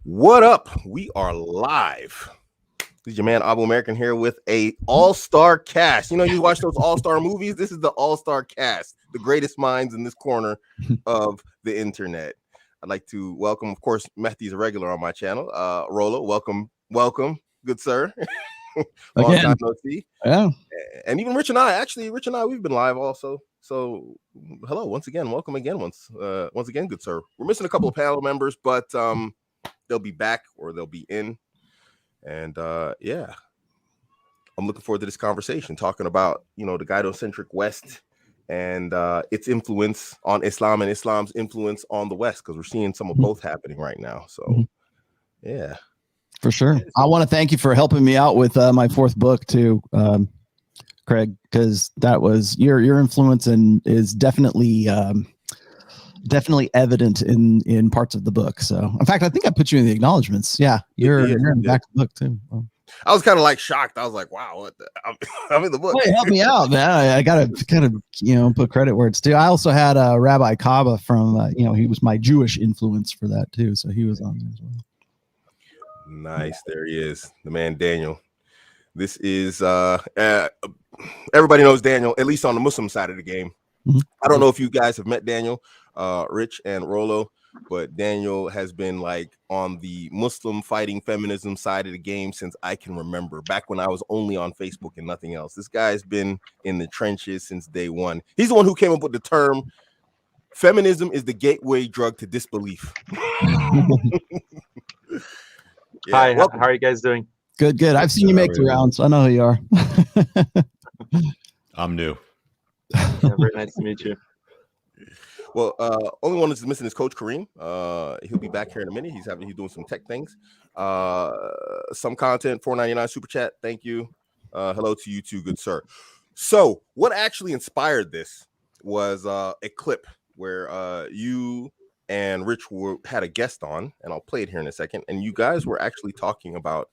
What up? We are live. This is your man Abu American here with a all-star cast. You know, you watch those all-star movies. This is the all-star cast, the greatest minds in this corner of the internet. I'd like to welcome, of course, Mehdi's a regular on my channel. Rolo, welcome, good sir. Long time no see. Yeah. And even Rich and I, we've been live also. So hello once again, welcome again once again, good sir. We're missing a couple of panel members, but they'll be back or they'll be in. And yeah, I'm looking forward to this conversation, talking about, you know, the gynocentric West and its influence on Islam and Islam's influence on the West, because we're seeing some of both happening right now. So yeah, for sure. I want to thank you for helping me out with my fourth book too, Craig, because that was your influence and is definitely evident in parts of the book. So in fact, I think I put you in the acknowledgments. Yeah, you're in the back of the book too. Well, I was kind of like shocked. I was like, wow, what I'm in the book. Hey, help me out, man. I gotta kind of, put credit where it's due. I also had Rabbi Kaba from, he was my Jewish influence for that too. So he was on there as well. Nice. There he is, the man Daniel. This is everybody knows Daniel, at least on the Muslim side of the game. I don't know if you guys have met Daniel, Rich and Rolo, but Daniel has been like on the Muslim fighting feminism side of the game since I can remember, back when I was only on Facebook and nothing else. This guy's been in the trenches since day one. He's the one who came up with the term feminism is the gateway drug to disbelief. Yeah, hi, how are you guys doing? Good. I've seen you make the rounds. I know who you are. I'm new. Yeah, very nice to meet you. Well, only one that's missing is Coach Kareem. He'll be back here in a minute. He's doing some tech things. Some content, $4.99 super chat. Thank you. Hello to you too, good sir. So, what actually inspired this was a clip where you and Rich had a guest on, and I'll play it here in a second. And you guys were actually talking about.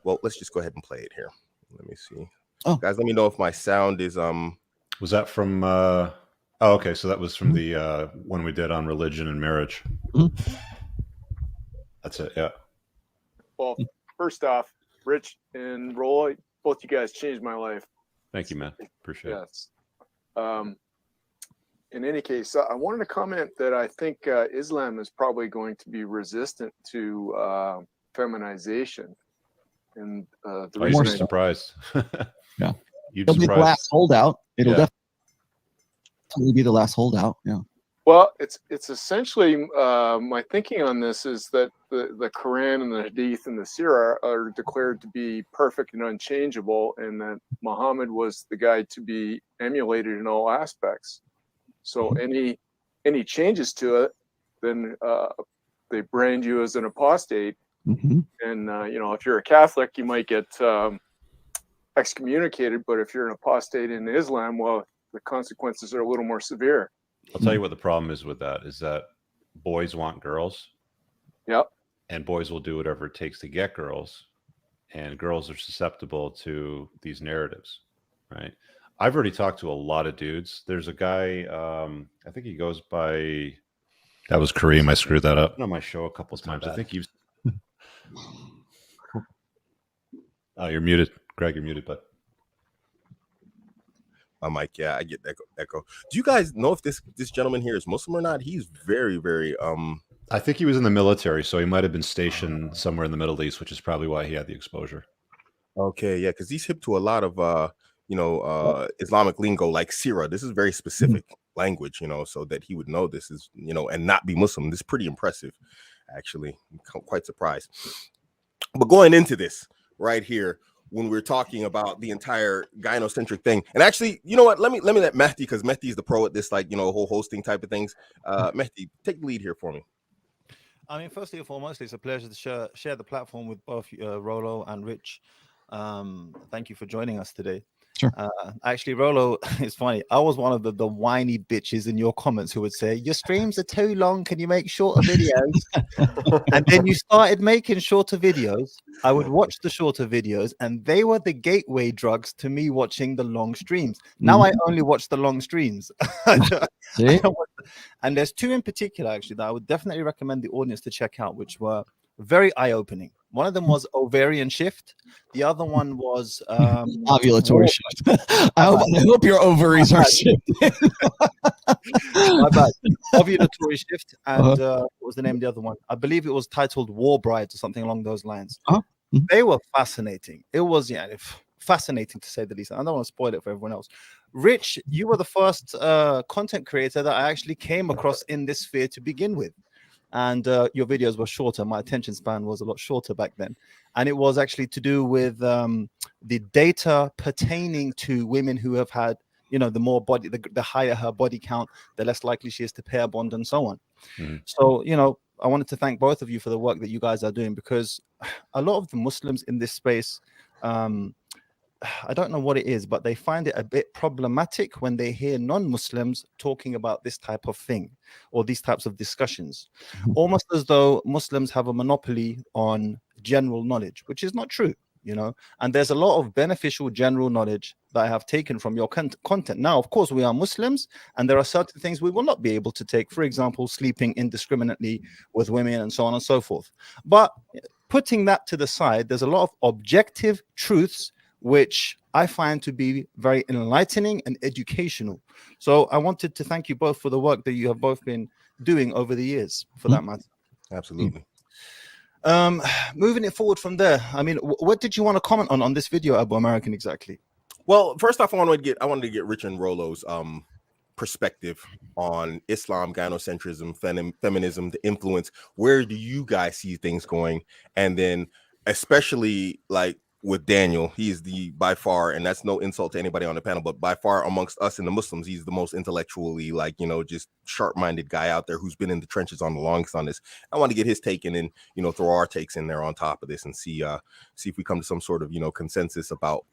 Well, let's just go ahead and play it here. Let me see. Oh, guys, let me know if my sound is Was that from? Oh, okay. So that was from the one we did on religion and marriage. That's it. Yeah. Well, first off, Rich and Roy, both you guys changed my life. Thank you, man. Appreciate it. Yes. In any case, I wanted to comment that I think Islam is probably going to be resistant to feminization. And the reason you'd be surprised. Yeah. You'd be It'll be the last holdout. It'll definitely be the last holdout. Yeah. Well, it's essentially my thinking on this is that the Quran and the Hadith and the Sirah are declared to be perfect and unchangeable, and that Muhammad was the guy to be emulated in all aspects. So any changes to it, then they brand you as an apostate. And if you're a Catholic, you might get excommunicated, but if you're an apostate in Islam, well, the consequences are a little more severe. I'll tell you what the problem is with that is that boys want girls. Yep. And boys will do whatever it takes to get girls, and girls are susceptible to these narratives, right? I've already talked to a lot of dudes. There's a guy, I think he goes by. That was Kareem. I screwed that up on my show a couple of times. I think you've. Oh, you're muted, Greg. You're muted, but my mic. Yeah, I get echo. Do you guys know if this gentleman here is Muslim or not? He's very, very. I think he was in the military, so he might have been stationed somewhere in the Middle East, which is probably why he had the exposure. Okay, yeah, because he's hip to a lot of Islamic lingo like Sirah. This is very specific language, so that he would know this is, and not be Muslim. This is pretty impressive, actually. I'm quite surprised. But going into this right here, when we're talking about the entire gynocentric thing, and actually, you know what? Let me let Mehdi, because Mehdi is the pro at this, whole hosting type of things. Mehdi, take the lead here for me. I mean, firstly and foremost, it's a pleasure to share the platform with both Rolo and Rich. Thank you for joining us today. Sure. Actually, Rolo, it's funny. I was one of the whiny bitches in your comments who would say, your streams are too long. Can you make shorter videos? And then you started making shorter videos. I would watch the shorter videos, and they were the gateway drugs to me watching the long streams. Now I only watch the long streams. See? And there's two in particular, actually, that I would definitely recommend the audience to check out, which were very eye-opening. One of them was ovarian shift. The other one was ovulatory shift. I hope your ovaries are shifting. My bad. Ovulatory shift. And what was the name of the other one? I believe it was titled War Brides or something along those lines. They were fascinating. It was fascinating to say the least. I don't want to spoil it for everyone else. Rich, you were the first content creator that I actually came across in this sphere to begin with. And your videos were shorter. My attention span was a lot shorter back then. And it was actually to do with the data pertaining to women who have had, the more body, the higher her body count, the less likely she is to pair bond and so on. So, I wanted to thank both of you for the work that you guys are doing, because a lot of the Muslims in this space, I don't know what it is, but they find it a bit problematic when they hear non-Muslims talking about this type of thing or these types of discussions, almost as though Muslims have a monopoly on general knowledge, which is not true, and there's a lot of beneficial general knowledge that I have taken from your content. Now, of course, we are Muslims and there are certain things we will not be able to take, for example, sleeping indiscriminately with women and so on and so forth. But putting that to the side, there's a lot of objective truths which I find to be very enlightening and educational. So I wanted to thank you both for the work that you have both been doing over the years, for that matter. Absolutely. Moving it forward from there, I mean, what did you want to comment on this video, Abu American, exactly? Well, first off, I wanted to get Rich and Rollo's perspective on Islam, gynocentrism, feminism, the influence. Where do you guys see things going? And then especially like with Daniel, he is by far, and that's no insult to anybody on the panel, but by far amongst us and the Muslims, he's the most intellectually, just sharp-minded guy out there who's been in the trenches on the longest on this. I want to get his take and then, throw our takes in there on top of this and see if we come to some sort of, consensus about,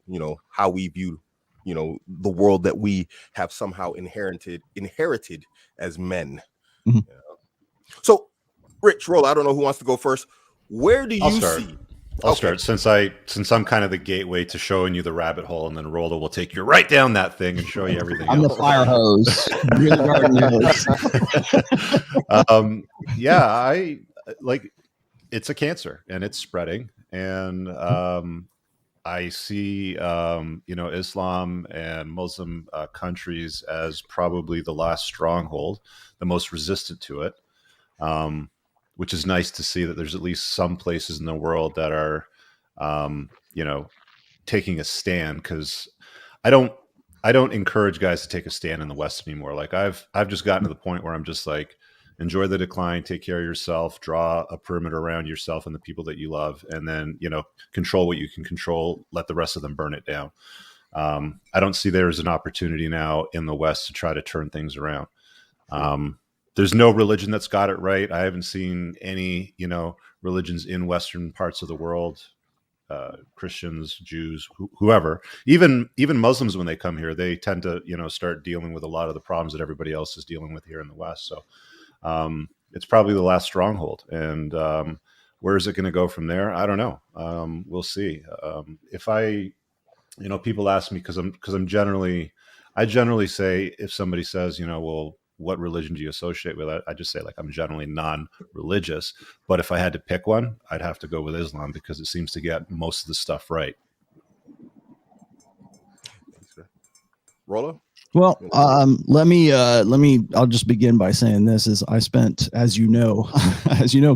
how we view, the world that we have somehow inherited as men. So, Rich, Rollo, I don't know who wants to go first. Where do you see? I'll start since I'm kind of the gateway to showing you the rabbit hole, and then Rollo will take you right down that thing and show you everything. I'm the fire hose. You're the garden hose. I it's a cancer and it's spreading, and I see Islam and Muslim countries as probably the last stronghold, the most resistant to it. Which is nice to see that there's at least some places in the world that are, taking a stand, because I don't encourage guys to take a stand in the West anymore. Like I've just gotten to the point where I'm just like, enjoy the decline, take care of yourself, draw a perimeter around yourself and the people that you love, and then, control what you can control, let the rest of them burn it down. I don't see there as an opportunity now in the West to try to turn things around. There's no religion that's got it right. I haven't seen any, religions in Western parts of the world, Christians, Jews, whoever, even Muslims, when they come here, they tend to, start dealing with a lot of the problems that everybody else is dealing with here in the West. So it's probably the last stronghold. And where is it going to go from there? I don't know. We'll see. If people ask me, because I generally say, if somebody says, well, what religion do you associate with? I just say, I'm generally non-religious, but if I had to pick one, I'd have to go with Islam, because it seems to get most of the stuff right. Rollo? Well, I'll just begin by saying this is I spent, as you know,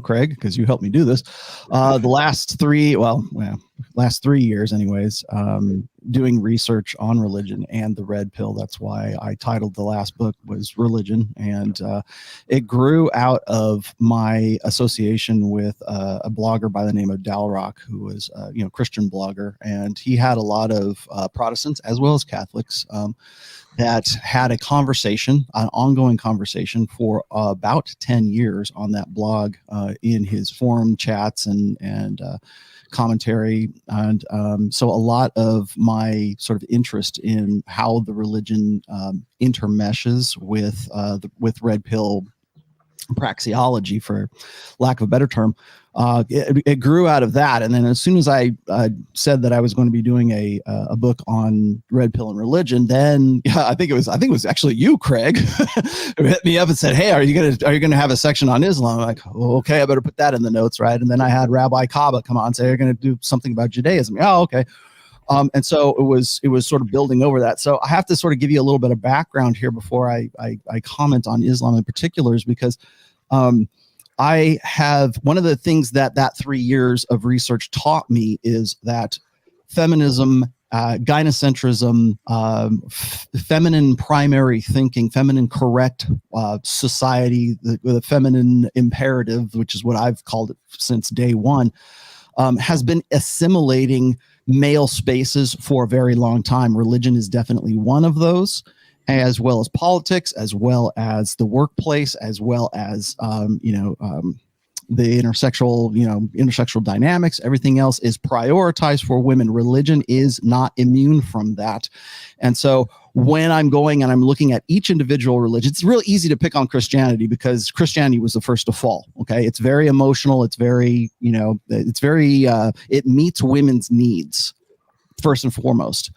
Craig, because you helped me do this, the last 3 years anyways, doing research on religion and the red pill. That's why I titled the last book was Religion. And it grew out of my association with a blogger by the name of Dalrock, who was a Christian blogger. And he had a lot of Protestants as well as Catholics that had an ongoing conversation for about 10 years on that blog in his forum chats and commentary. And so a lot of my sort of interest in how the religion intermeshes with red pill praxeology, for lack of a better term. It grew out of that, and then as soon as I said that I was going to be doing a book on red pill and religion, then I think it was actually you, Craig, who hit me up and said, "Hey, are you gonna have a section on Islam?" I'm like, oh, okay, I better put that in the notes, right? And then I had Rabbi Kaba come on and say, "You're going to do something about Judaism." Oh, okay. And so it was sort of building over that. So I have to sort of give you a little bit of background here before I comment on Islam in particulars, because I have, one of the things that 3 years of research taught me is that feminism, gynocentrism, feminine primary thinking, feminine correct society, the feminine imperative, which is what I've called it since day one, has been assimilating male spaces for a very long time. Religion is definitely one of those, as well as politics, as well as the workplace, as well as the intersexual dynamics. Everything else is prioritized for women. Religion is not immune from that. And so when I'm going and I'm looking at each individual religion, it's really easy to pick on Christianity because Christianity was the first to fall. Okay. It's very emotional. It's very, it meets women's needs first and foremost.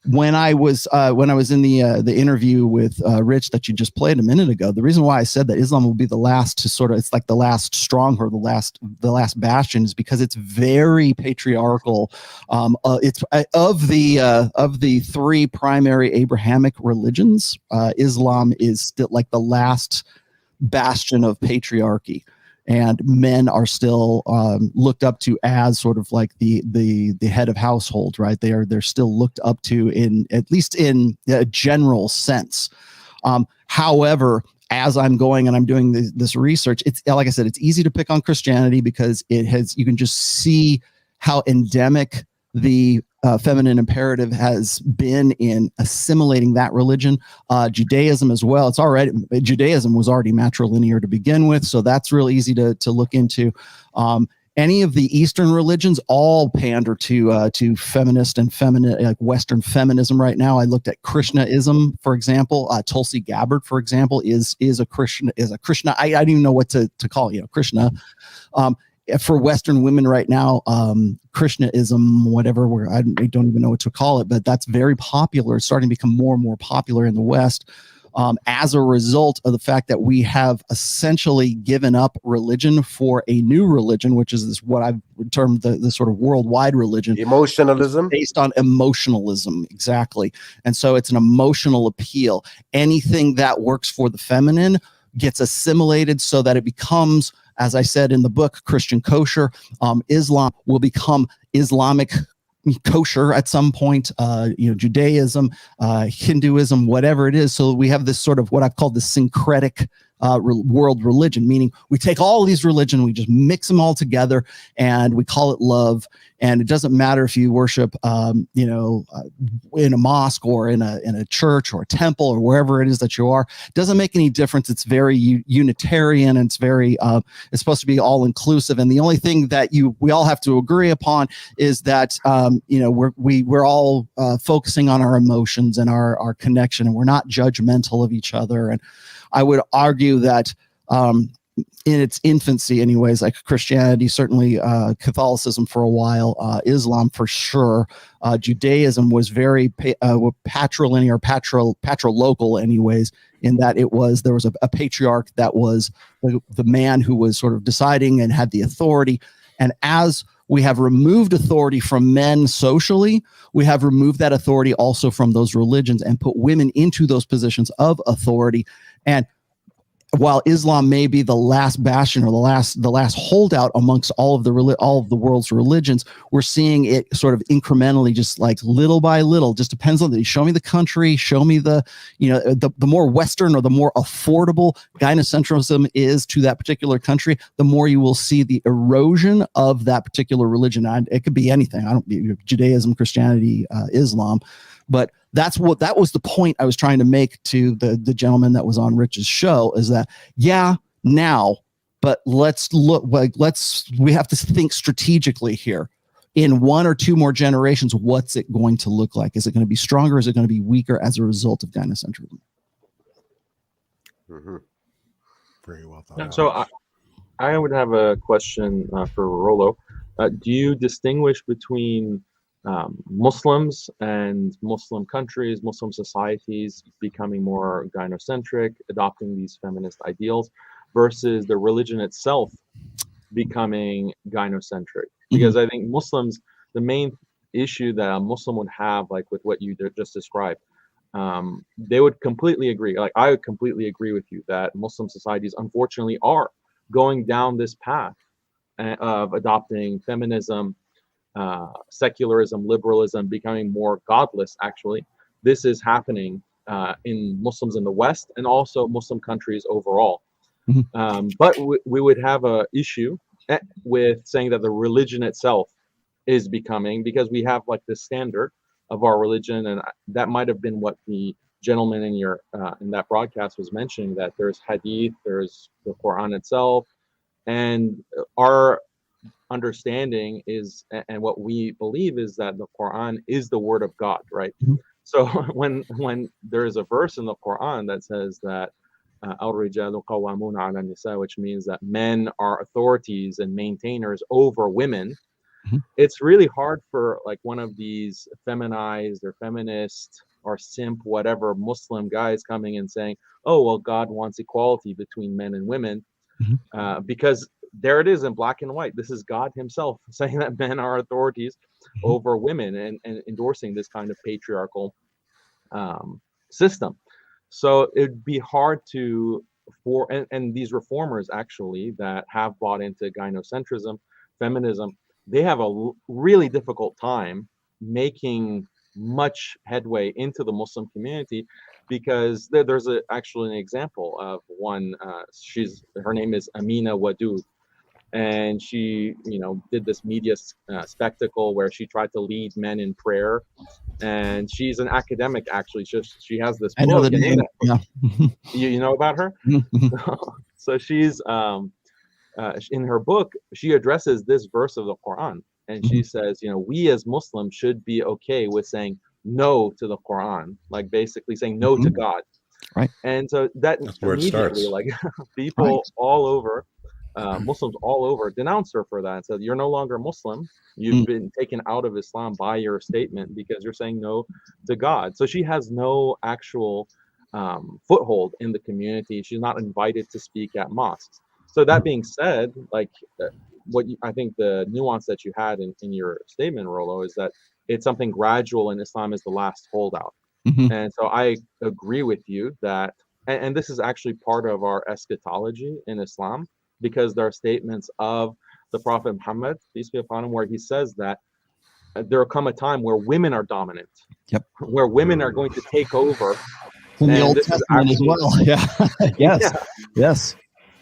When I was in the interview with Rich that you just played a minute ago, the reason why I said that Islam will be the last to sort of, it's like the last stronghold, the last bastion, is because it's very patriarchal. It's of the three primary Abrahamic religions, Islam is still like the last bastion of patriarchy. And men are still looked up to as sort of like the head of household, right? They're still looked up to, in at least in a general sense. However, as I'm going and I'm doing this research, it's like I said, it's easy to pick on Christianity because you can just see how endemic the feminine imperative has been in assimilating that religion. Judaism as well. Judaism was already matrilinear to begin with, so that's real easy to look into. Any of the Eastern religions all pander to feminist and feminine, like Western feminism right now. I looked at Krishnaism, for example. Tulsi Gabbard, for example, is a Krishna. I don't even know what to call it, Krishna. For Western women right now, Krishnaism, whatever, I don't even know what to call it, but that's very popular. It's starting to become more and more popular in the West as a result of the fact that we have essentially given up religion for a new religion, which is what I've termed the sort of worldwide religion. Emotionalism? Based on emotionalism, exactly. And so it's an emotional appeal. Anything that works for the feminine gets assimilated so that it becomes, as I said in the book, Christian kosher. Islam will become Islamic kosher at some point, Judaism, Hinduism, whatever it is. So we have this sort of what I've called the syncretic world religion, meaning we take all these religions, we just mix them all together, and we call it love. And it doesn't matter if you worship, in a mosque or in a church or a temple or wherever it is that you are. It doesn't make any difference. It's very Unitarian, and it's very it's supposed to be all inclusive. And the only thing that we all have to agree upon is that we're all focusing on our emotions and our connection, and we're not judgmental of each other. And I would argue that in its infancy anyways, like Christianity, certainly Catholicism for a while, Islam for sure, Judaism was very patrilinear, patrilocal anyways, in that there was a patriarch that was the man who was sort of deciding and had the authority. And as we have removed authority from men socially, we have removed that authority also from those religions and put women into those positions of authority. And while Islam may be the last bastion or the last holdout amongst all of the world's religions, we're seeing it sort of incrementally, just like little by little. Just depends on show me the country, show me the more Western or the more affordable gynocentrism is to that particular country, the more you will see the erosion of that particular religion. And it could be anything. Judaism, Christianity, Islam, but that was the point I was trying to make to the gentleman that was on Rich's show, is that, now, but we have to think strategically here. In 1 or 2 more generations, what's it going to look like? Is it going to be stronger? Is it going to be weaker as a result of gynocentrism? Mm-hmm. Very well thought out. So I would have a question for Rolo. Do you distinguish between Muslims and Muslim countries, Muslim societies becoming more gynocentric, adopting these feminist ideals, versus the religion itself becoming gynocentric? Because I think Muslims, the main issue that a Muslim would have, like with what you just described, they would completely agree. Like I would completely agree with you that Muslim societies, unfortunately, are going down this path of adopting feminism, secularism, liberalism, becoming more godless. Actually, this is happening in Muslims in the West and also Muslim countries overall. But we would have a issue with saying that the religion itself is becoming, because we have like this standard of our religion, and that might have been what the gentleman in your in that broadcast was mentioning, that there's hadith, there's the Quran itself, and our understanding is, and what we believe is, that the Quran is the word of God, right? So when there is a verse in the Quran that says that al-rijalu qawwamuna 'ala an-nisa, which means that men are authorities and maintainers over women, it's really hard for like one of these feminized or feminist or simp whatever Muslim guys coming and saying, oh well, God wants equality between men and women, because there it is in black and white. This is God himself saying that men are authorities over women, and endorsing this kind of patriarchal system. So it'd be hard to, and these reformers actually that have bought into gynocentrism, feminism, they have a really difficult time making much headway into the Muslim community, because there's actually an example of one. Her name is Amina Wadud, and she did this media spectacle where she tried to lead men in prayer, and she's an academic actually. She has this book. I know the name. Yeah. You know about her? So she's in her book, she addresses this verse of the Quran, and she says, we as Muslims should be okay with saying no to the Quran, like basically saying no to God. Right. And so that's where immediately, like people all over, Muslims all over, denounced her for that and said, you're no longer Muslim. You've been taken out of Islam by your statement because you're saying no to God. So she has no actual foothold in the community. She's not invited to speak at mosques. So that being said, like I think the nuance that you had in your statement, Rolo, is that it's something gradual, and Islam is the last holdout. And so I agree with you that, and this is actually part of our eschatology in Islam, because there are statements of the Prophet Muhammad, peace be upon him, where he says that there will come a time where women are dominant, where women are going to take over. In the Old Testament as well. Yeah. Yes.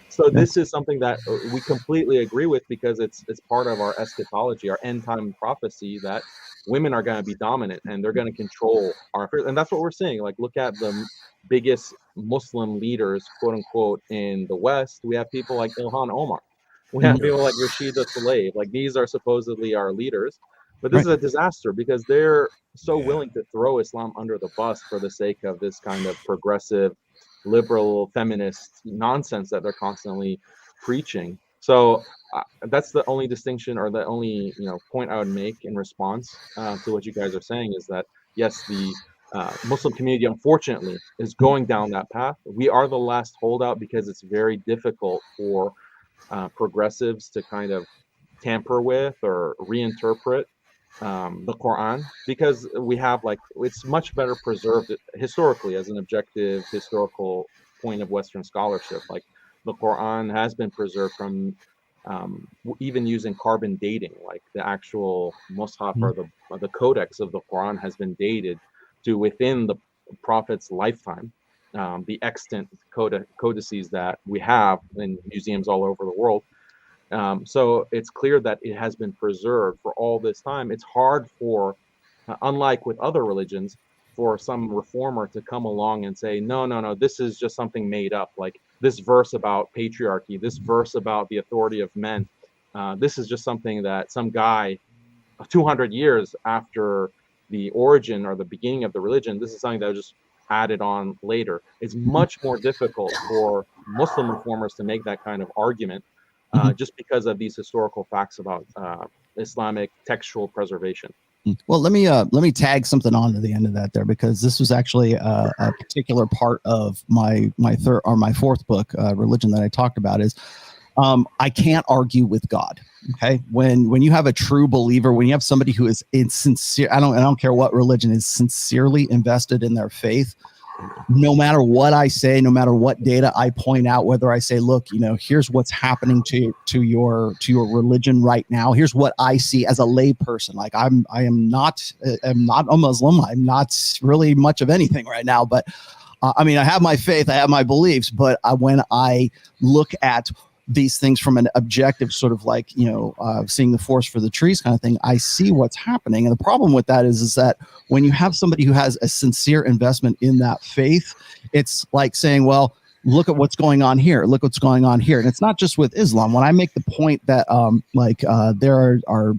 So this is something that we completely agree with, because it's part of our eschatology, our end time prophecy, that women are going to be dominant and they're going to control our affairs. And that's what we're seeing. Like, look at the biggest Muslim leaders, quote unquote, in the West. We have people like Ilhan Omar. We have people like Rashida Tlaib. Like, these are supposedly our leaders. But this is a disaster, because they're so willing to throw Islam under the bus for the sake of this kind of progressive, liberal, feminist nonsense that they're constantly preaching. So that's the only distinction, or the only point I would make in response to what you guys are saying, is that yes, the Muslim community unfortunately is going down that path. We are the last holdout, because it's very difficult for progressives to kind of tamper with or reinterpret the Quran, because we have, like, it's much better preserved historically as an objective historical point of Western scholarship. Like, the Quran has been preserved from even using carbon dating, like the actual Mus'haf or the codex of the Quran has been dated to within the Prophet's lifetime. The extant codices that we have in museums all over the world. So it's clear that it has been preserved for all this time. It's hard for, unlike with other religions, for some reformer to come along and say, no, this is just something made up. Like this verse about patriarchy, this verse about the authority of men, this is just something that some guy 200 years after the origin or the beginning of the religion, this is something that was just added on later. It's much more difficult for Muslim reformers to make that kind of argument, just because of these historical facts about Islamic textual preservation. Well, let me tag something on to the end of that there, because this was actually a particular part of my fourth book, Religion, that I talked about. Is I can't argue with God. Okay, when you have a true believer, when you have somebody who is sincere, I don't care what religion, is sincerely invested in their faith. No matter what I say, no matter what data I point out, whether I say, look, here's what's happening to your religion right now. Here's what I see as a lay person. Like I am not a Muslim. I'm not really much of anything right now, but I mean, I have my faith, I have my beliefs, but when I look at these things from an objective sort of like, seeing the forest for the trees kind of thing, I see what's happening. And the problem with that is that when you have somebody who has a sincere investment in that faith, it's like saying, well, look at what's going on here. Look what's going on here. And it's not just with Islam. When I make the point that there are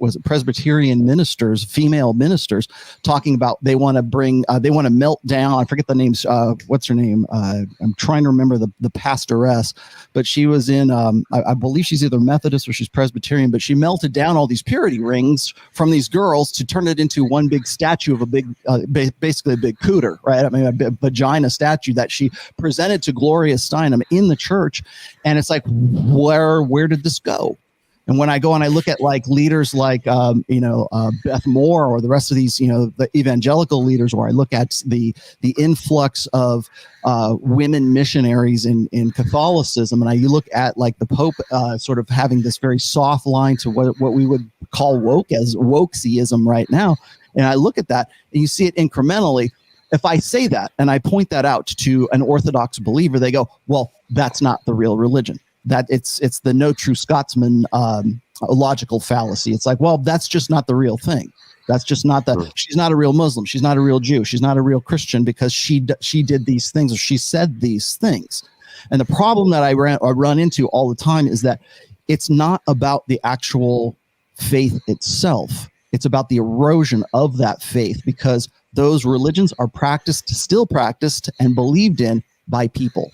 was it Presbyterian ministers, female ministers, talking about they want to melt down. I forget the names. What's her name? I'm trying to remember the pastoress, but she was in, I believe she's either Methodist or she's Presbyterian, but she melted down all these purity rings from these girls to turn it into one big statue of a big, basically a big cooter, right? I mean, a vagina statue that she presented to Gloria Steinem in the church. And it's like, where did this go? And when I go and I look at like leaders like, Beth Moore or the rest of these, the evangelical leaders, where I look at the influx of women missionaries in Catholicism, and you look at like the Pope sort of having this very soft line to what we would call wokeism right now. And I look at that and you see it incrementally. If I say that and I point that out to an Orthodox believer, they go, well, that's not the real religion. That it's the no true Scotsman logical fallacy. It's like, well, that's just not the real thing. That's just not she's not a real Muslim. She's not a real Jew. She's not a real Christian because she did these things or she said these things. And the problem that I run into all the time is that it's not about the actual faith itself. It's about the erosion of that faith, because those religions are still practiced and believed in by people,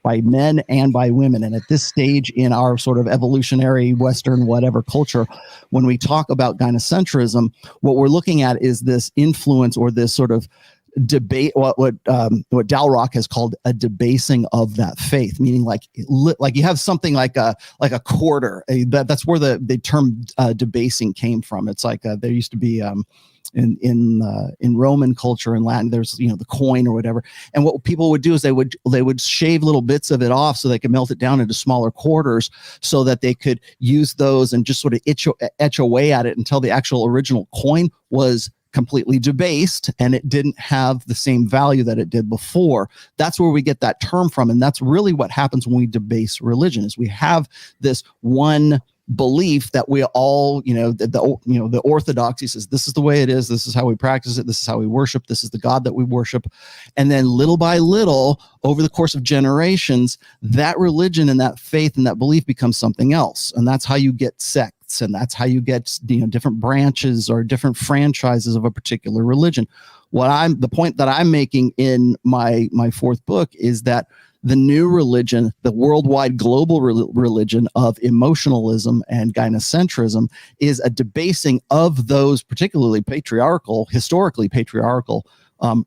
by men and by women. And at this stage in our sort of evolutionary Western whatever culture, when we talk about gynocentrism, what we're looking at is this influence or this sort of debate, what Dalrock has called a debasing of that faith, meaning like you have something like a quarter. That's where the term debasing came from. It's like there used to be in Roman culture and Latin, there's the coin or whatever, and what people would do is they would shave little bits of it off so they could melt it down into smaller quarters so that they could use those and just sort of etch away at it until the actual original coin was completely debased and it didn't have the same value that it did before. That's where we get that term from, and that's really what happens when we debase religion. Is we have this one belief that we all, the orthodoxy says this is the way it is, this is how we practice it, this is how we worship, this is the God that we worship. And then little by little, over the course of generations, that religion and that faith and that belief becomes something else. And that's how you get sects, and that's how you get different branches or different franchises of a particular religion. The point that I'm making in my fourth book is that the new religion, the worldwide global religion of emotionalism and gynocentrism, is a debasing of those particularly historically patriarchal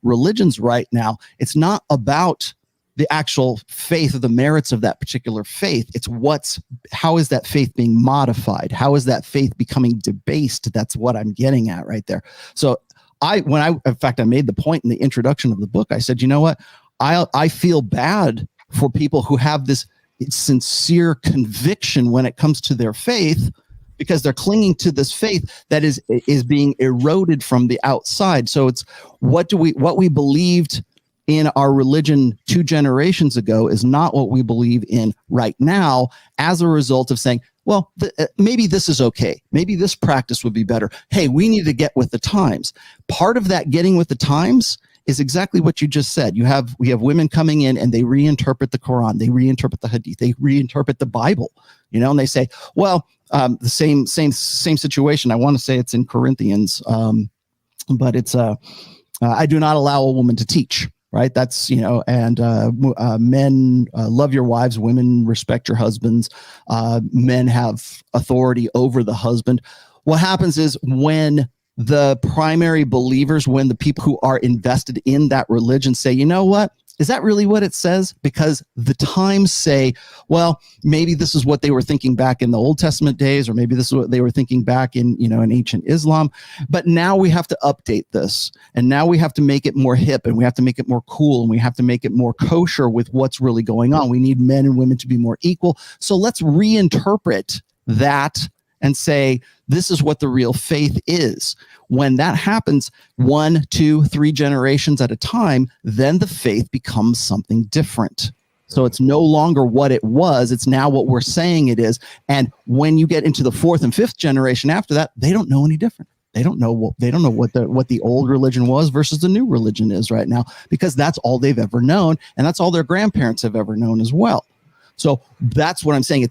religions right now. It's not about the actual faith or the merits of that particular faith. It's how is that faith being modified? How is that faith becoming debased? That's what I'm getting at right there. So I made the point in the introduction of the book. I said, you know what? I feel bad for people who have this sincere conviction when it comes to their faith, because they're clinging to this faith that is being eroded from the outside. So it's what we believed in our religion 2 generations ago is not what we believe in right now, as a result of saying, well, maybe this is okay. Maybe this practice would be better. Hey, we need to get with the times. Part of that getting with the times is exactly what you just said. We have women coming in and they reinterpret the Quran, they reinterpret the Hadith, they reinterpret the Bible, and they say, well, the same situation. I want to say it's in Corinthians, but it's I do not allow a woman to teach. Right. That's, and men love your wives. Women respect your husbands. Men have authority over the husband. What happens is when the primary believers, when the people who are invested in that religion say, you know what? Is that really what it says? Because the Times say, well, maybe this is what they were thinking back in the Old Testament days, or maybe this is what they were thinking back in, in ancient Islam. But now we have to update this, and now we have to make it more hip, and we have to make it more cool, and we have to make it more kosher with what's really going on. We need men and women to be more equal. So let's reinterpret that and say, this is what the real faith is. When that happens 1, 2, 3 generations at a time, then the faith becomes something different. So it's no longer what it was. It's now what we're saying it is. And when you get into the 4th and 5th generation after that, they don't know any different. They don't know what the old religion was versus the new religion is right now, because that's all they've ever known, and that's all their grandparents have ever known as well. So that's what I'm saying.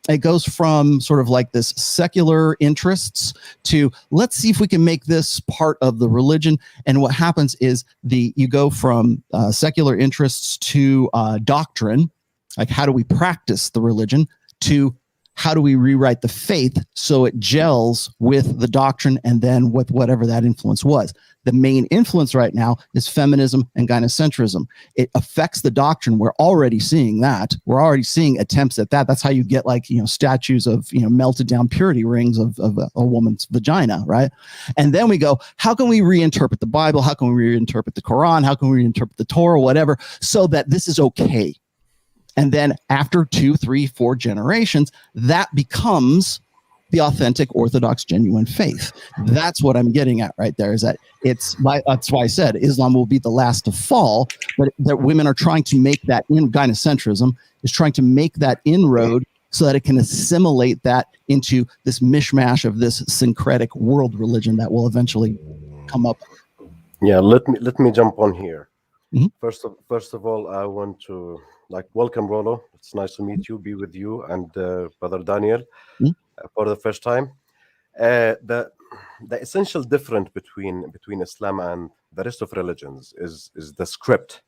It goes from sort of like this secular interests to let's see if we can make this part of the religion. And what happens is you go from secular interests to doctrine, like how do we practice the religion, to how do we rewrite the faith so it gels with the doctrine and then with whatever that influence was. The main influence right now is feminism and gynocentrism. It affects the doctrine. We're already seeing that. We're already seeing attempts at that. That's how you get statues of, melted down purity rings of a woman's vagina, right? And then we go, how can we reinterpret the Bible? How can we reinterpret the Quran? How can we reinterpret the Torah, whatever, so that this is okay? And then after 2, 3, 4 generations, that becomes the authentic, orthodox, genuine faith. That's what I'm getting at right there, is that that's why I said Islam will be the last to fall, but that women are trying to make that gynocentrism is trying to make that inroad so that it can assimilate that into this mishmash of this syncretic world religion that will eventually come up. Yeah, let me jump on here. Mm-hmm. First of all, I want to welcome Rollo. It's nice to meet you, be with you, and Brother Daniel for the first time. The essential difference between Islam and the rest of religions is the script.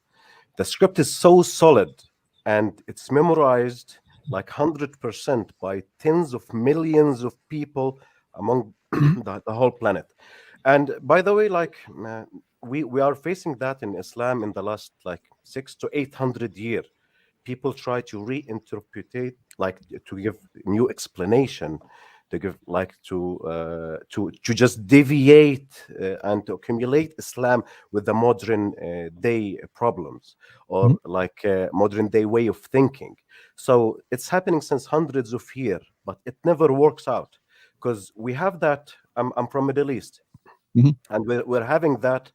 The script is so solid, and it's memorized 100% by tens of millions of people among the whole planet. And by the way, we are facing that in Islam in the last 600 to 800 years. People try to reinterpret, to give new explanation, to give to just deviate and to accumulate Islam with the modern day problems, or modern day way of thinking. So it's happening since hundreds of years, but it never works out, because we have that. I'm from Middle East. And we're having that,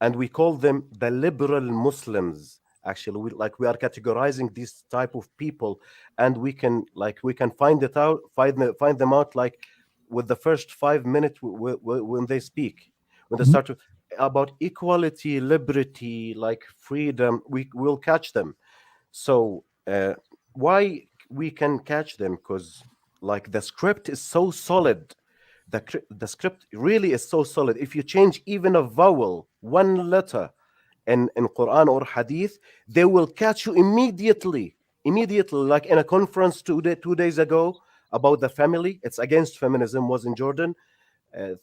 and we call them the liberal Muslims. Actually, we are categorizing these type of people, and we can find them out with the first 5 minutes when they speak, when they start to about equality, liberty, freedom. We will catch them. So why we can catch them? Because the script is so solid. The script really is so solid. If you change even a vowel, one letter in Quran or Hadith, they will catch you immediately. Like in a conference 2 days ago about the family, it's against feminism, was in Jordan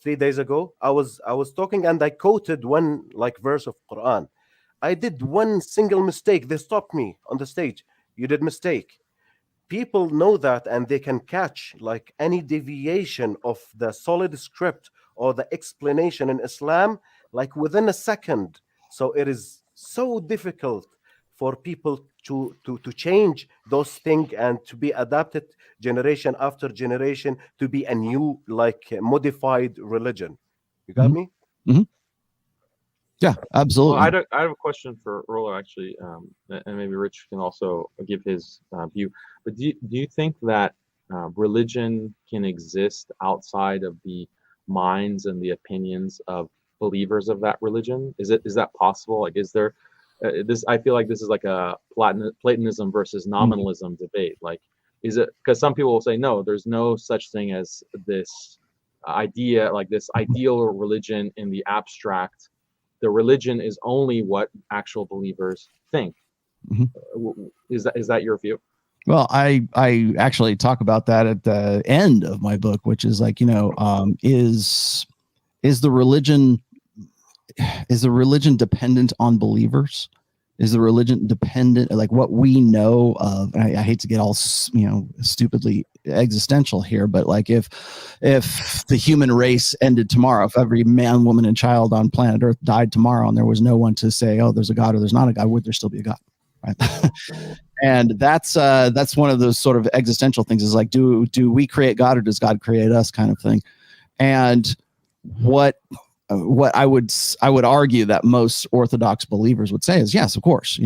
3 days ago. I was talking, and I quoted one verse of Quran. I did one single mistake. They stopped me on the stage. You did mistake. People know that, and they can catch any deviation of the solid script or the explanation in Islam within a second. So it is so difficult for people to change those things and to be adapted generation after generation to be a new modified religion. You got me? Mm-hmm. Yeah, absolutely. Well, I have a question for Rollo, actually, and maybe Rich can also give his view. But do you think that religion can exist outside of the minds and the opinions of believers of that religion? Is that possible? Is there this? I feel like this is a Platonism versus nominalism debate. Is it, because some people will say no, there's no such thing as this idea, like this ideal religion in the abstract. The religion is only what actual believers think. Is that your view? Well, I actually talk about that at the end of my book, which is like, is the religion dependent on believers? Is the religion dependent, like what we know of? I hate to get all stupidly existential here, but like if the human race ended tomorrow, if every man, woman, and child on planet Earth died tomorrow, and there was no one to say, oh, there's a God or there's not a God, would there still be a God? Right. And that's one of those sort of existential things, is like, do we create God or does God create us, kind of thing. And what I would argue that most Orthodox believers would say is, yes, of course,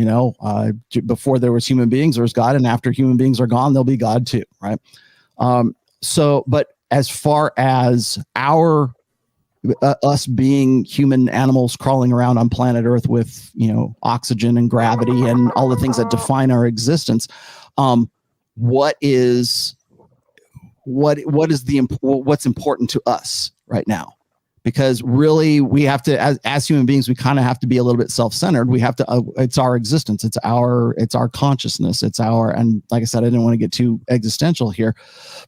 before there was human beings, there was God, and after human beings are gone, there'll be God too, right? But as far as us being human animals crawling around on planet Earth with oxygen and gravity and all the things that define our existence, what's important to us right now? Because really, we have to, as human beings, we kind of have to be a little bit self-centered. We have to. It's our existence. It's our consciousness. And like I said, I didn't want to get too existential here,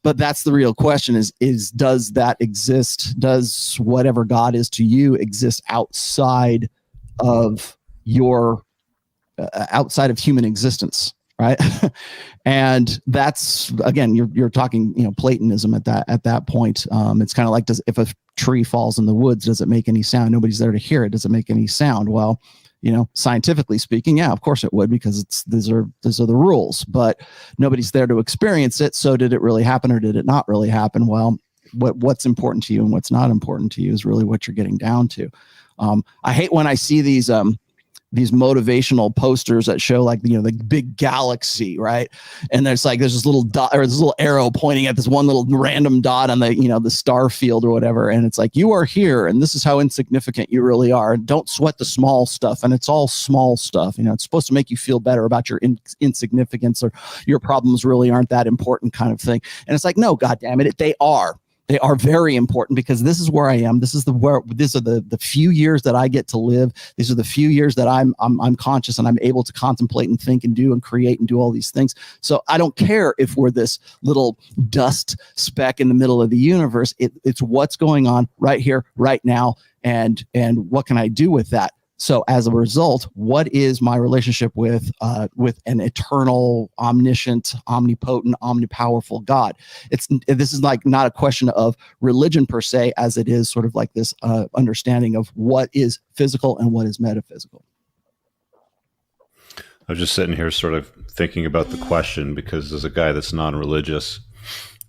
but that's the real question: is does that exist? Does whatever God is to you exist outside of your outside of human existence? Right. And that's, again, you're talking, Platonism at that point. It's kind of like, if a tree falls in the woods, does it make any sound? Nobody's there to hear it. Does it make any sound? Well, scientifically speaking, yeah, of course it would, because these are the rules, but nobody's there to experience it. So did it really happen or did it not really happen? Well, what's important to you and what's not important to you is really what you're getting down to. I hate when I see these motivational posters that show like, the big galaxy, right? And there's this little dot or this little arrow pointing at this one little random dot on the, the star field or whatever. And it's like, you are here and this is how insignificant you really are. And don't sweat the small stuff. And it's all small stuff. It's supposed to make you feel better about your insignificance, or your problems really aren't that important, kind of thing. And it's like, no, God damn it, they are. They are very important, because this is where I am. These are the few years that I get to live. These are the few years that I'm conscious and I'm able to contemplate and think and do and create and do all these things. So I don't care if we're this little dust speck in the middle of the universe. It's what's going on right here, right now, and what can I do with that? So as a result, what is my relationship with an eternal, omniscient, omnipotent, omnipowerful God? This is like not a question of religion per se, as it is sort of like this understanding of what is physical and what is metaphysical. I was just sitting here sort of thinking about the question, because as a guy that's non-religious,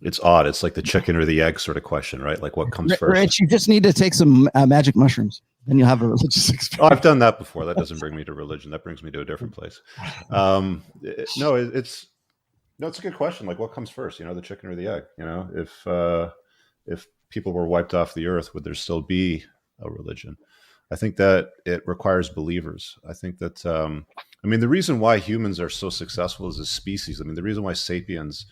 it's odd. It's like the chicken or the egg sort of question, right? Like, what comes first? Rich, you just need to take some magic mushrooms. Then you'll have a religious experience. Oh, I've done that before. That doesn't bring me to religion. That brings me to a different place. It's a good question. Like, what comes first? The chicken or the egg? If people were wiped off the earth, would there still be a religion? I think that it requires believers. I think that the reason why humans are so successful as a species, the reason why sapiens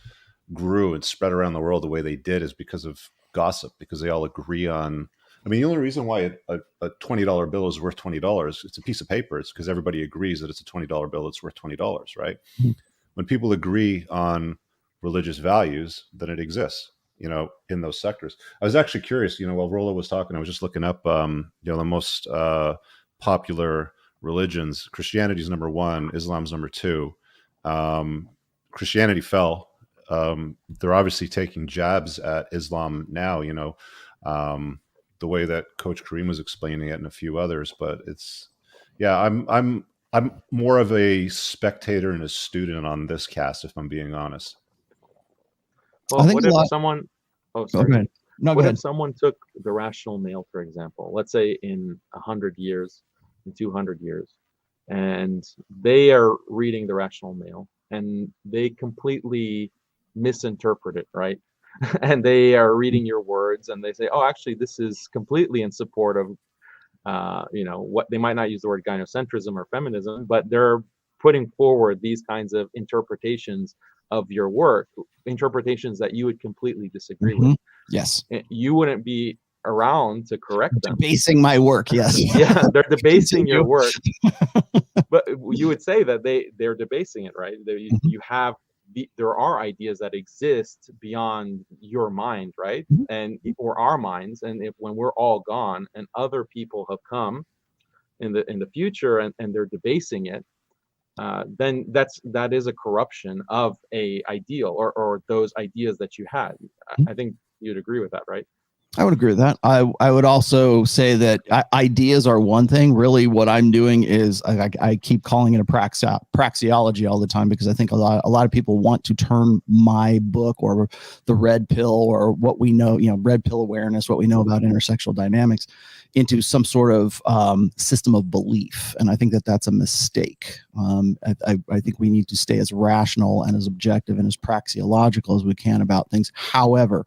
grew and spread around the world the way they did is because of gossip, because they all agree on. The only reason why a $20 bill is worth $20, it's a piece of paper. It's because everybody agrees that it's a $20 bill. It's worth $20, right? Mm-hmm. When people agree on religious values, then it exists, in those sectors. I was actually curious, while Rollo was talking, I was just looking up, the most popular religions. Christianity is number 1. Islam's number 2. Christianity fell. They're obviously taking jabs at Islam now, the way that Coach Kareem was explaining it and a few others, but I'm more of a spectator and a student on this cast, if I'm being honest. Well, what if someone? Oh, sorry. Go ahead. No, what go if ahead. someone took the rational male, for example, let's say in 100 years, in 200 years, and they are reading the rational male and they completely misinterpret it, right? And they are reading your words and they say, oh, actually, this is completely in support of, what they might not use the word gynocentrism or feminism, but they're putting forward these kinds of interpretations of your work, interpretations that you would completely disagree with. Yes. You wouldn't be around to correct them. Debasing my work, yes. Yeah, they're debasing your work. But you would say that they're debasing it, right? You have there are ideas that exist beyond your mind, right? And or our minds, and when we're all gone and other people have come in the future and they're debasing it, then that is a corruption of a ideal or those ideas that you had. I think you'd agree with that, right? I would agree with that. I would also say that ideas are one thing. Really, what I'm doing is I keep calling it a praxeology all the time, because I think a lot of people want to turn my book or the red pill or what we know, red pill awareness, what we know about intersexual dynamics, into some sort of system of belief. And I think that that's a mistake. I think we need to stay as rational and as objective and as praxeological as we can about things. However,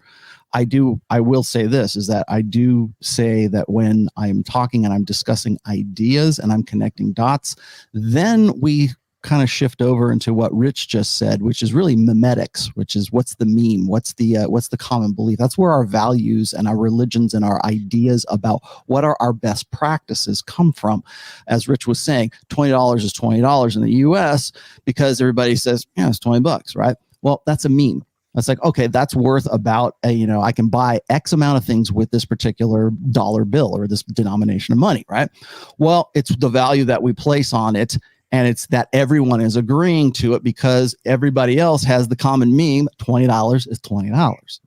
I will say this, is that I do say that when I'm talking and I'm discussing ideas and I'm connecting dots, then we kind of shift over into what Rich just said, which is really mimetics, which is what's the meme, what's the common belief. That's where our values and our religions and our ideas about what are our best practices come from. As Rich was saying, $20 is $20 in the US because everybody says, yeah, it's $20, right? Well, that's a meme. It's like, okay, that's worth about, I can buy X amount of things with this particular dollar bill or this denomination of money, right? Well, it's the value that we place on it, and it's that everyone is agreeing to it because everybody else has the common meme, $20 is $20.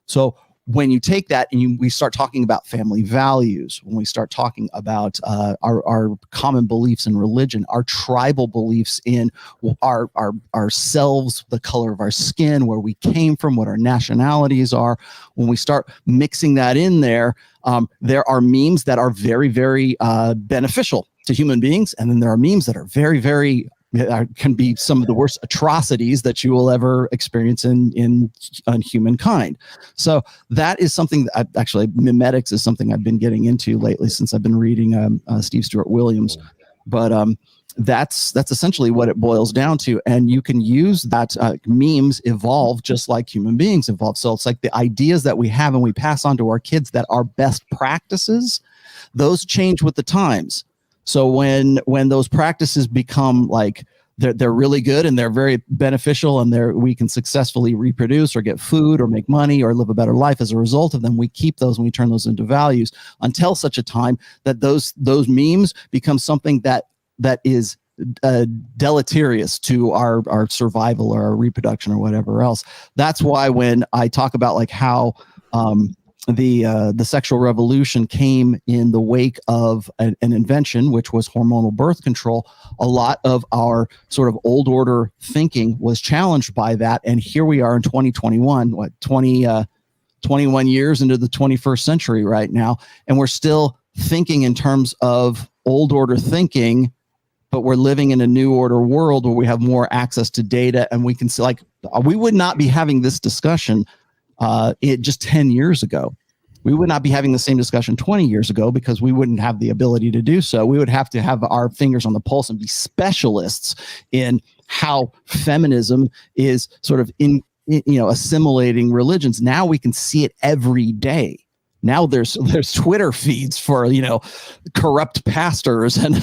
So when you take that and we start talking about family values, when we start talking about our common beliefs in religion, our tribal beliefs in ourselves, the color of our skin, where we came from, what our nationalities are, when we start mixing that in there, there are memes that are very, very beneficial to human beings. And then there are memes that are very, very can be some of the worst atrocities that you will ever experience in humankind. So that is something that actually mimetics is something I've been getting into lately since I've been reading Steve Stuart Williams. But that's essentially what it boils down to. And you can use that. Memes evolve just like human beings evolve. So it's like the ideas that we have and we pass on to our kids that are best practices, those change with the times. So when those practices become like they're really good and they're very beneficial and we can successfully reproduce or get food or make money or live a better life as a result of them, we keep those and we turn those into values until such a time that those memes become something that is deleterious to our survival or our reproduction or whatever else. That's why when I talk about like how the sexual revolution came in the wake of an invention, which was hormonal birth control, a lot of our sort of old order thinking was challenged by that. And here we are in 2021, 21 years into the 21st century right now. And we're still thinking in terms of old order thinking, but we're living in a new order world where we have more access to data, and we can see, like, we would not be having this discussion just 10 years ago. We would not be having the same discussion 20 years ago because we wouldn't have the ability to do so. We would have to have our fingers on the pulse and be specialists in how feminism is sort of assimilating religions. Now we can see it every day. Now there's Twitter feeds for, corrupt pastors and,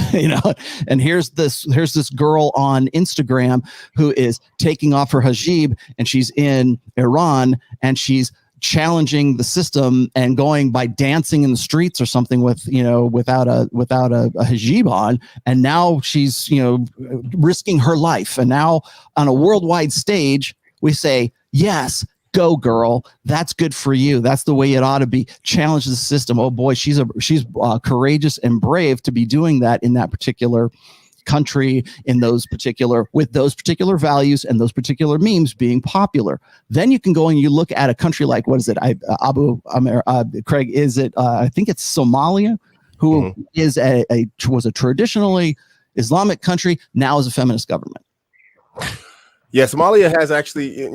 and here's this girl on Instagram who is taking off her hijab, and she's in Iran, and she's challenging the system and going by dancing in the streets or something without a hijab on. And now she's, risking her life. And now on a worldwide stage, we say, yes, go girl. That's good for you. That's the way it ought to be. Challenge the system. Oh boy, she's courageous and brave to be doing that in that particular country, with those particular values and those particular memes being popular. Then you can go and you look at a country like, what is it? Craig, is it? I think it's Somalia, who is was a traditionally Islamic country, now is a feminist government. Yeah, Somalia has actually, I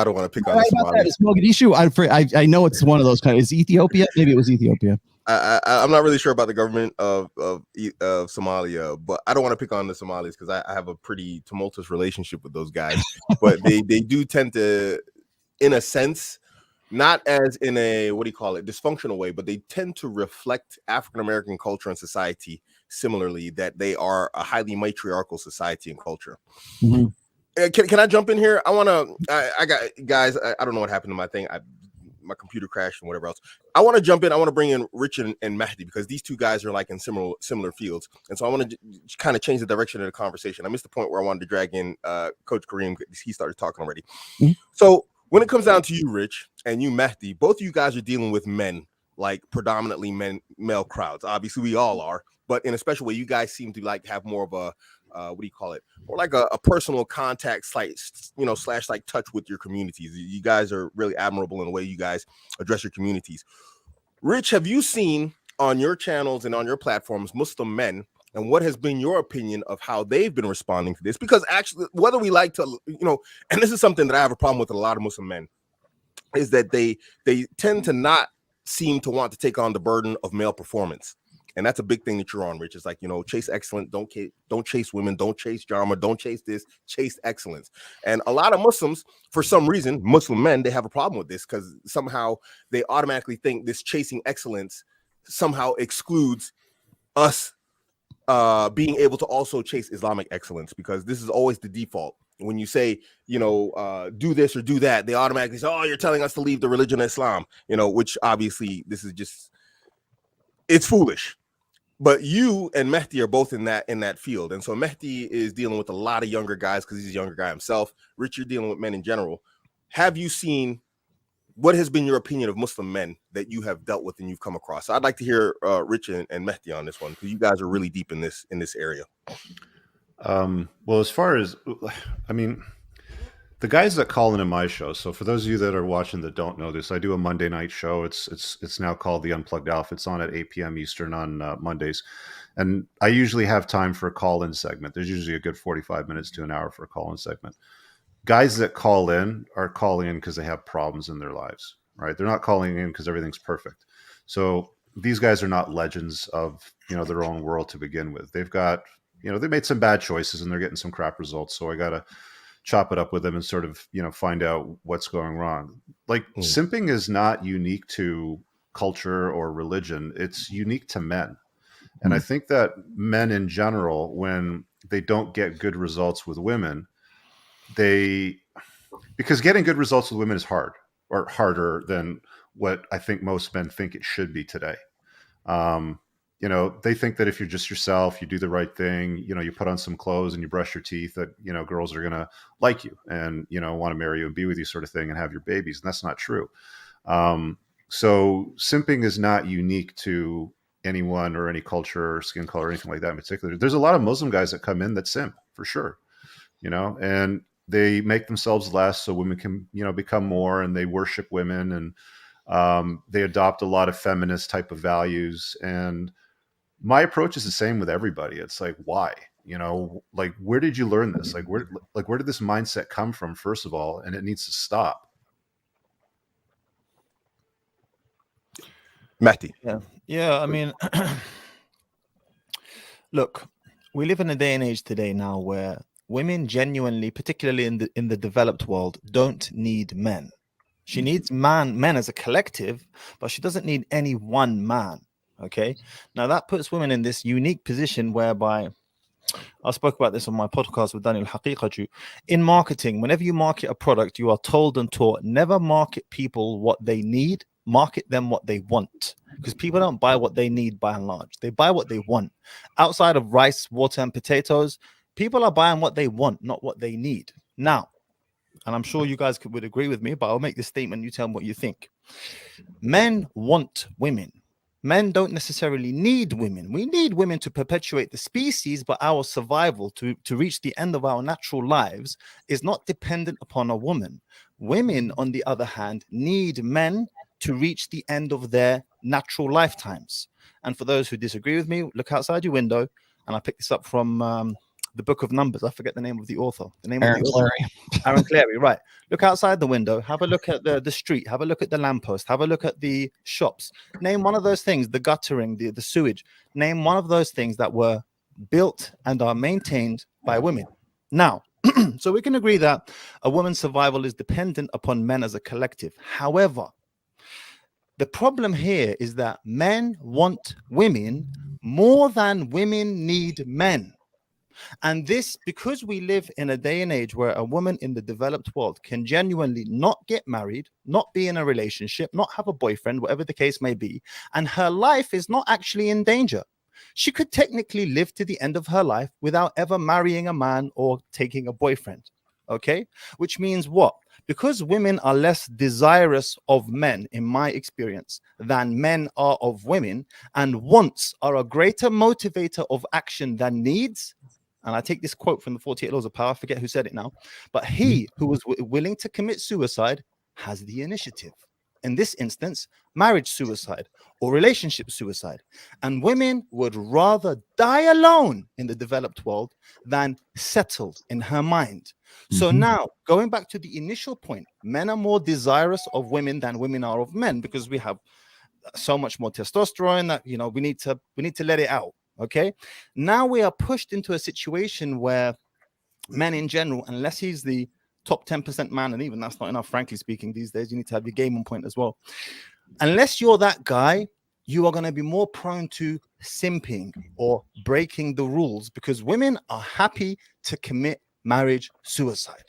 don't want to pick on Somalia. It's Mogadishu. I know it's one of those countries. Is Ethiopia? Maybe it was Ethiopia. I'm not really sure about the government of Somalia, but I don't want to pick on the Somalis because I have a pretty tumultuous relationship with those guys. But they do tend to, in a sense, not as in a dysfunctional way, but they tend to reflect African American culture and society similarly. That they are a highly matriarchal society and culture. Mm-hmm. Can I jump in here? I got guys. I don't know what happened to my thing. My computer crashed and whatever else. I want to jump in. I want to bring in Rich and Mehdi because these two guys are like in similar fields. And so I want to kind of change the direction of the conversation. I missed the point where I wanted to drag in Coach Kareem. He started talking already. Mm-hmm. So when it comes down to you, Rich, and you, Mehdi, both of you guys are dealing with men, like predominantly male crowds. Obviously, we all are. But in a special way, you guys seem to like have more of a more like a personal contact slash like touch with your communities. You guys are really admirable in the way you guys address your communities. Rich, have you seen on your channels and on your platforms Muslim men, and what has been your opinion of how they've been responding to this? Because actually, whether we like to, and this is something that I have a problem with a lot of Muslim men, is that they tend to not seem to want to take on the burden of male performance. And that's a big thing that you're on, Rich. It's like, chase excellence. Don't chase women. Don't chase drama. Don't chase this. Chase excellence. And a lot of Muslims, for some reason, Muslim men, they have a problem with this because somehow they automatically think this chasing excellence somehow excludes us being able to also chase Islamic excellence, because this is always the default. When you say, do this or do that, they automatically say, oh, you're telling us to leave the religion of Islam, which obviously this is just, it's foolish. But you and Mehdi are both in that field. And so Mehdi is dealing with a lot of younger guys because he's a younger guy himself. Rich, you're dealing with men in general. Have you seen, what has been your opinion of Muslim men that you have dealt with and you've come across? So I'd like to hear Rich and Mehdi on this one, because you guys are really deep in this area. Well, as far as, the guys that call into my show. So for those of you that are watching that don't know this, I do a Monday night show. It's now called the Unplugged Alpha. It's on at 8 p.m. Eastern on Mondays. And I usually have time for a call-in segment. There's usually a good 45 minutes to an hour for a call-in segment. Guys that call in are calling in because they have problems in their lives, right? They're not calling in because everything's perfect. So these guys are not legends of, their own world to begin with. They've got, they made some bad choices and they're getting some crap results. So I got to chop it up with them and sort of, find out what's going wrong. Like simping is not unique to culture or religion. It's unique to men. And I think that men in general, when they don't get good results with women, because getting good results with women is hard, or harder than what I think most men think it should be today. They think that if you're just yourself, you do the right thing, you put on some clothes and you brush your teeth, that, girls are going to like you and, want to marry you and be with you, sort of thing, and have your babies. And that's not true. So simping is not unique to anyone or any culture or skin color or anything like that in particular. There's a lot of Muslim guys that come in that simp for sure, and they make themselves less so women can, become more, and they worship women, and they adopt a lot of feminist type of values. And my approach is the same with everybody. It's like, why? Like, where did you learn this? Where did this mindset come from, first of all? And it needs to stop. Mehdi. Yeah. Look, we live in a day and age today now where women genuinely, particularly in the developed world, don't need men. She needs men as a collective, but she doesn't need any one man. Okay. Now that puts women in this unique position whereby, I spoke about this on my podcast with Daniel Haqiqatu. In marketing, whenever you market a product, you are told and taught, never market people what they need, market them what they want. Because people don't buy what they need by and large. They buy what they want. Outside of rice, water, and potatoes, people are buying what they want, not what they need. Now, and I'm sure you guys would agree with me, but I'll make this statement. You tell me what you think. Men want women. Men don't necessarily need women. We need women to perpetuate the species, but our survival to reach the end of our natural lives is not dependent upon a woman. Women, on the other hand, need men to reach the end of their natural lifetimes. And for those who disagree with me, look outside your window. And I picked this up from the Book of Numbers. I forget the name of the author. The name Aaron of the author. Clary. Aaron Clary, right. Look outside the window. Have a look at the street. Have a look at the lamppost. Have a look at the shops. Name one of those things, the guttering, the sewage. Name one of those things that were built and are maintained by women. Now, so we can agree that a woman's survival is dependent upon men as a collective. However, the problem here is that men want women more than women need men. And this, because we live in a day and age where a woman in the developed world can genuinely not get married, not be in a relationship, not have a boyfriend, whatever the case may be, and her life is not actually in danger. She could technically live to the end of her life without ever marrying a man or taking a boyfriend. Okay? Which means what? Because women are less desirous of men, in my experience, than men are of women, and wants are a greater motivator of action than needs. And I take this quote from the 48 Laws of Power. I forget who said it now. But he who was willing to commit suicide has the initiative. In this instance, marriage suicide or relationship suicide. And women would rather die alone in the developed world than settled in her mind. So now, going back to the initial point, men are more desirous of women than women are of men because we have so much more testosterone that, you know, we need to let it out. Okay. Now we are pushed into a situation where men in general, unless he's the top 10% man, and even that's not enough, frankly speaking, these days, you need to have your game on point as well. Unless you're that guy, you are going to be more prone to simping or breaking the rules because women are happy to commit marriage suicide.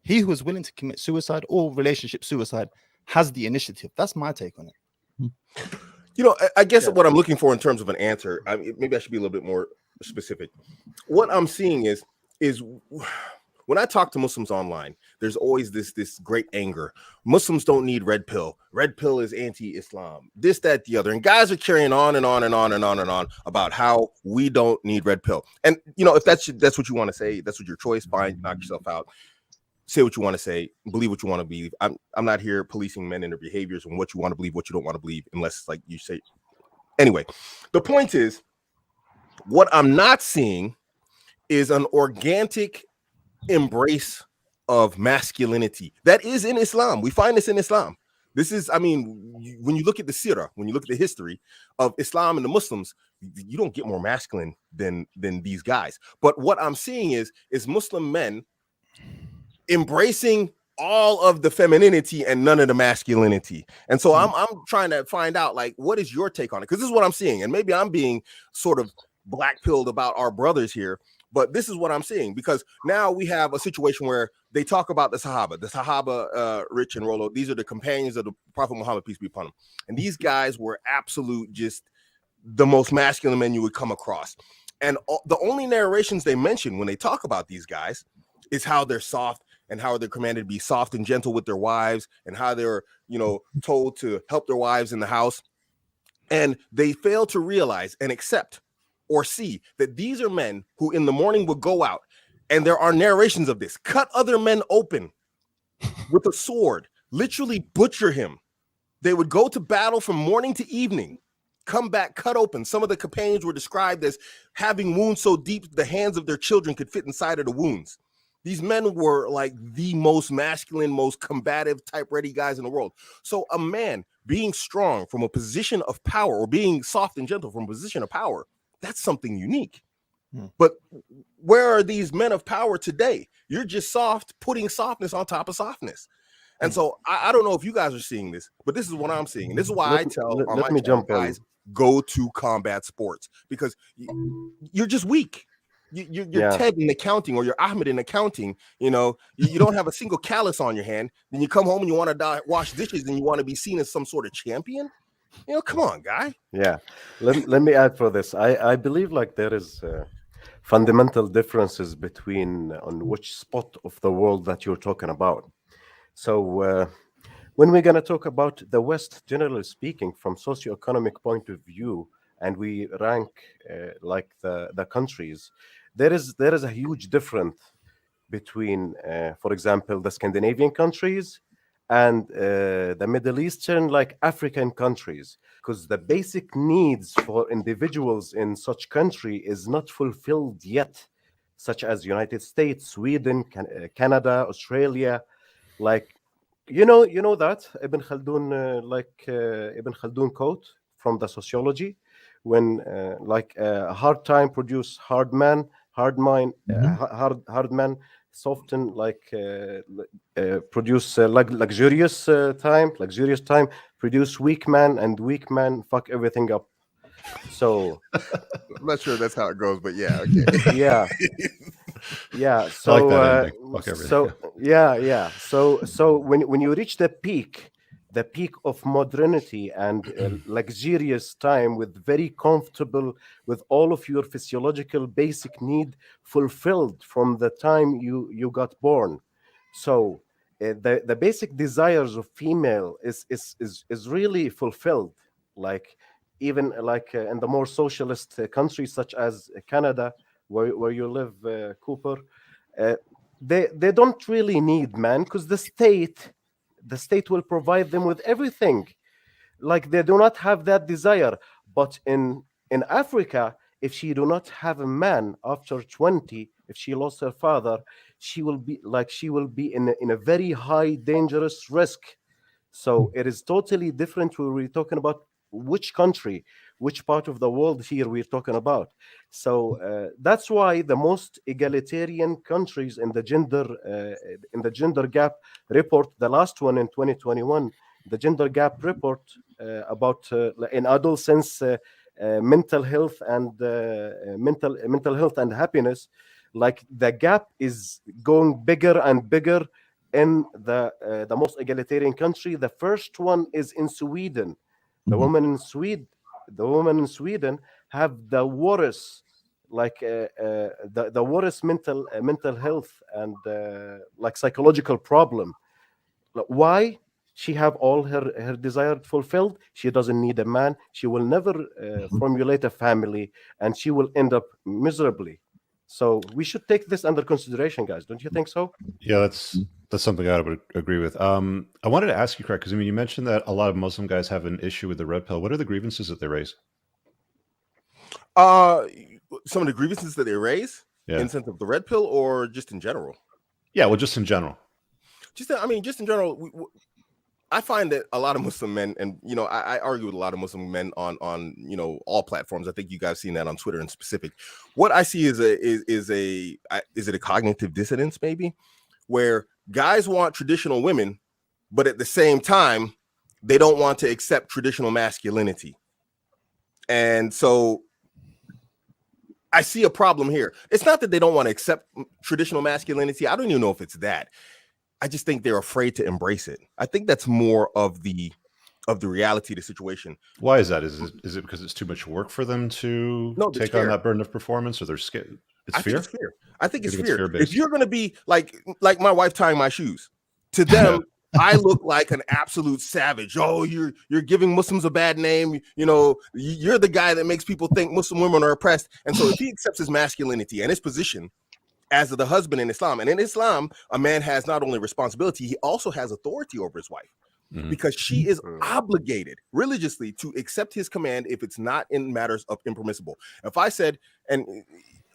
He who is willing to commit suicide or relationship suicide has the initiative. That's my take on it. You know, I guess what I'm looking for in terms of an answer, maybe I should be a little bit more specific. What I'm seeing is when I talk to Muslims online, there's always this great anger. Muslims don't need red pill. Red pill is anti-Islam. This, that, the other. And guys are carrying on and on and on and on and on about how we don't need red pill. And, you know, if that's what you want to say, that's what your choice, fine, knock yourself out. Say what you want to say, believe what you want to believe. I'm not here policing men and their behaviors and what you want to believe, what you don't want to believe, unless like you say. Anyway, the point is, what I'm not seeing is an organic embrace of masculinity that is in Islam. We find this in Islam. This is, I mean, when you look at the seerah, when you look at the history of Islam and the Muslims, you don't get more masculine than these guys. But what I'm seeing is Muslim men embracing all of the femininity and none of the masculinity. And so I'm trying to find out, like, what is your take on it? Because this is what I'm seeing. And maybe I'm being sort of black-pilled about our brothers here, but this is what I'm seeing, because now we have a situation where they talk about the Sahaba, Rich and Rollo. These are the companions of the Prophet Muhammad, peace be upon him. And these guys were absolute, just the most masculine men you would come across. And the only narrations they mention when they talk about these guys is how they're soft and how they're commanded to be soft and gentle with their wives and how they're, you know, told to help their wives in the house. And they fail to realize and accept or see that these are men who in the morning would go out, and there are narrations of this, cut other men open with a sword, literally butcher him. They would go to battle from morning to evening, come back, cut open. Some of the companions were described as having wounds so deep the hands of their children could fit inside of the wounds. These men were like the most masculine, most combative, type-ready guys in the world. So a man being strong from a position of power, or being soft and gentle from a position of power, that's something unique. But where are these men of power today? You're just soft, putting softness on top of softness. And so I don't know if you guys are seeing this, but this is what I'm seeing. And this is why I tell my channel, guys, go to combat sports, because you're just weak. You're Ted in accounting, or you're Ahmed in accounting. You know, you don't have a single callus on your hand. Then you come home and you want to wash dishes and you want to be seen as some sort of champion. You know, come on, guy. Yeah. Let me add for this. I believe like there is fundamental differences between on which spot of the world that you're talking about. So when we're going to talk about the West, generally speaking, from socio-economic point of view, and we rank like the countries, there is a huge difference between, for example, the Scandinavian countries and the Middle Eastern, like African countries, because the basic needs for individuals in such country is not fulfilled yet. such as United States, Sweden, Canada, Australia. Like, you know that Ibn Khaldun, Ibn Khaldun quote from the sociology, when hard time produce hard man, hard mind, hard man soften produce luxurious time, produce weak man, and weak man fuck everything up. So I'm not sure that's how it goes, but yeah, okay. yeah. I like that ending. Fuck everything. So when you reach the peak of modernity and luxurious time, with very comfortable, with all of your physiological basic need fulfilled from the time you got born. So the basic desires of female is really fulfilled, like even in the more socialist countries such as Canada, where you live, Cooper. They don't really need man, because the state will provide them with everything. Like, they do not have that desire. But in Africa, if she do not have a man after 20, if she lost her father, she will be in a very high dangerous risk. So it is totally different when we're talking about which country, which part of the world here we're talking about. So that's why the most egalitarian countries in the gender gap report, the last one in 2021, the gender gap report about in adolescence mental health and mental health and happiness, like the gap is going bigger and bigger in the most egalitarian country. The first one is in Sweden. The women in Sweden have the worst, the worst mental health and psychological problem. Why? She have all her desire fulfilled. She doesn't need a man. She will never formulate a family, and she will end up miserably. So we should take this under consideration, guys. Don't you think so? Yeah, that's something I would agree with. I wanted to ask you, Craig, because you mentioned that a lot of Muslim guys have an issue with the red pill. What are the grievances that they raise? Some of the grievances that they raise in sense of the red pill, or just in general? Yeah, well, just in general. Just in general. I find that a lot of Muslim men, and I argue with a lot of Muslim men on all platforms. I think you guys seen that on Twitter in specific. What I see is it a cognitive dissonance, maybe, where guys want traditional women, but at the same time they don't want to accept traditional masculinity, and so I see a problem here. It's not that they don't want to accept traditional masculinity. I don't even know if it's that. I just think they're afraid to embrace it. I think that's more of the reality of the situation. Why is that? Is it because it's too much work for them to take on that burden of performance, or they're scared? It's fear. I think it's fear. If you're going to be like my wife tying my shoes, to them, I look like an absolute savage. Oh, you're giving Muslims a bad name. You're the guy that makes people think Muslim women are oppressed. And so if he accepts his masculinity and his position as the husband in Islam, and in Islam, a man has not only responsibility, he also has authority over his wife, because she is obligated religiously to accept his command if it's not in matters of impermissible. If I said, and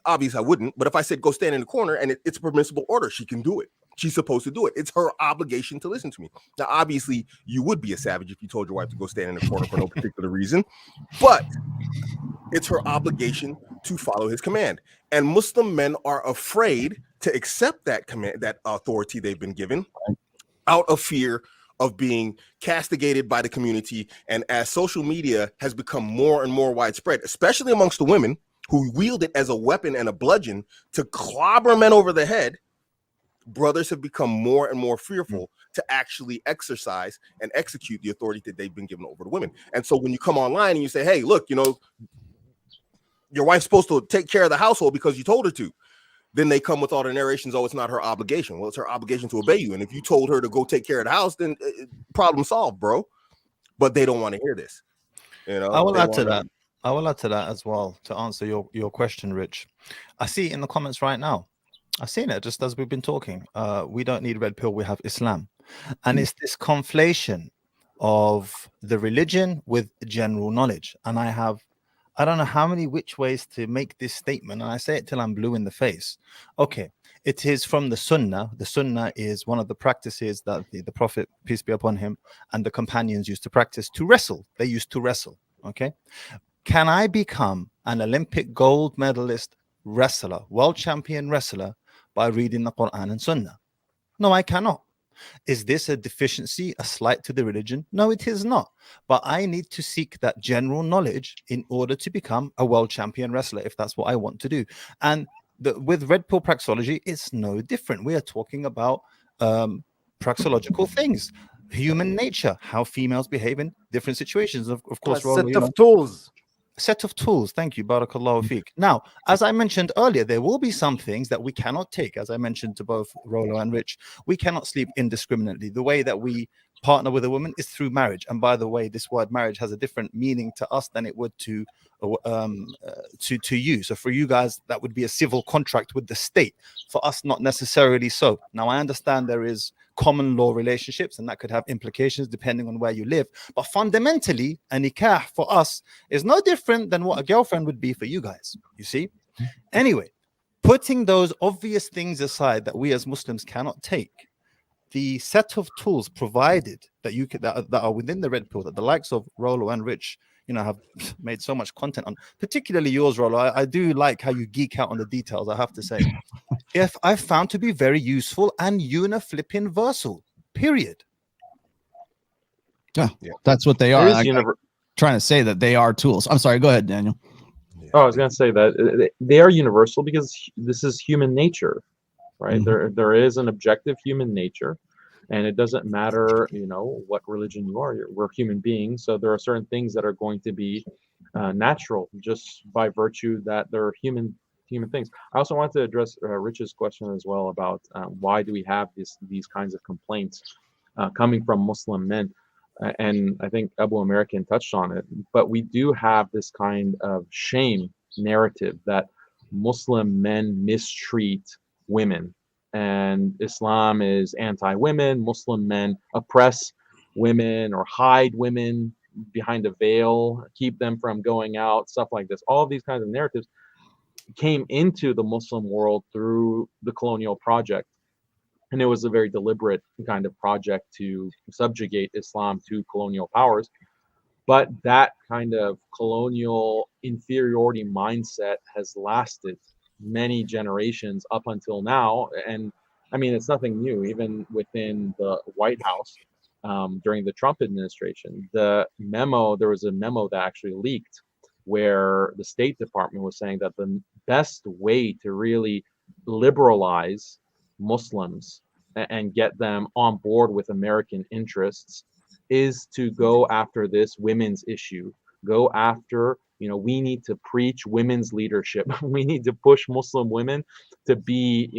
obviously I wouldn't, but if I said go stand in the corner and it's a permissible order, she can do it. She's supposed to do it. It's her obligation to listen to me. Now, obviously, you would be a savage if you told your wife to go stand in the corner for no particular reason, but it's her obligation to follow his command. And Muslim men are afraid to accept that command, that authority they've been given, out of fear of being castigated by the community. And as social media has become more and more widespread, especially amongst the women who wield it as a weapon and a bludgeon to clobber men over the head, brothers have become more and more fearful to actually exercise and execute the authority that they've been given over the women. And so when you come online and you say, hey, look, your wife's supposed to take care of the household because you told her to, then they come with all the narrations. Oh, it's not her obligation. Well, it's her obligation to obey you. And if you told her to go take care of the house, then problem solved, bro. But they don't want to hear this. I will add to that as well, to answer your question, Rich. I see in the comments right now, I've seen it just as we've been talking. We don't need red pill, we have Islam. And it's this conflation of the religion with general knowledge. And I have I don't know how many which ways to make this statement, and I say it till I'm blue in the face. Okay, it is from the Sunnah. The Sunnah is one of the practices that the Prophet, peace be upon him, and the companions used to practice to wrestle. They used to wrestle. Okay, can I become an Olympic gold medalist wrestler, world champion wrestler, by reading the Quran and Sunnah? No, I cannot. Is this a deficiency, a slight to the religion? No, it is not. But I need to seek that general knowledge in order to become a world champion wrestler, if that's what I want to do. And with red pill praxeology, it's no different. We are talking about praxeological things, human nature, how females behave in different situations. Of course, A Rollo, set of tools. set of tools. Thank you, Barakallahu Feek. Now, as I mentioned earlier, there will be some things that we cannot take. As I mentioned to both Rollo and Rich, we cannot sleep indiscriminately. The way that we partner with a woman is through marriage. And by the way, this word marriage has a different meaning to us than it would to you. So for you guys, that would be a civil contract with the state. For us, not necessarily so. Now, I understand there is common law relationships, and that could have implications depending on where you live. But fundamentally, a nikah for us is no different than what a girlfriend would be for you guys. You see? Anyway, putting those obvious things aside that we as Muslims cannot take, the set of tools provided that you could, that are within the red pill, that the likes of Rollo and Rich, have made so much content on, particularly yours, Rollo. I do like how you geek out on the details, I have to say. If I found to be very useful and uniflipping-versal, period. Yeah, that's what they are. It is trying to say that they are tools. I'm sorry. Go ahead, Daniel. Oh, I was going to say that they are universal because this is human nature, right? Mhm. There is an objective human nature, and it doesn't matter, what religion you are. We're human beings, so there are certain things that are going to be natural just by virtue that they're human things. I also want to address Rich's question as well about why do we have these kinds of complaints coming from Muslim men. And I think Abu American touched on it, but we do have this kind of shame narrative that Muslim men mistreat women, and Islam is anti-women. Muslim men oppress women or hide women behind a veil, keep them from going out, stuff like this. All of these kinds of narratives came into the Muslim world through the colonial project. And it was a very deliberate kind of project to subjugate Islam to colonial powers. But that kind of colonial inferiority mindset has lasted many generations up until now. And I mean, it's nothing new, even within the White House during the Trump administration. There was a memo that actually leaked where the State Department was saying that the best way to really liberalize Muslims and get them on board with American interests is to go after this women's issue. Go after, we need to preach women's leadership. We need to push Muslim women to be,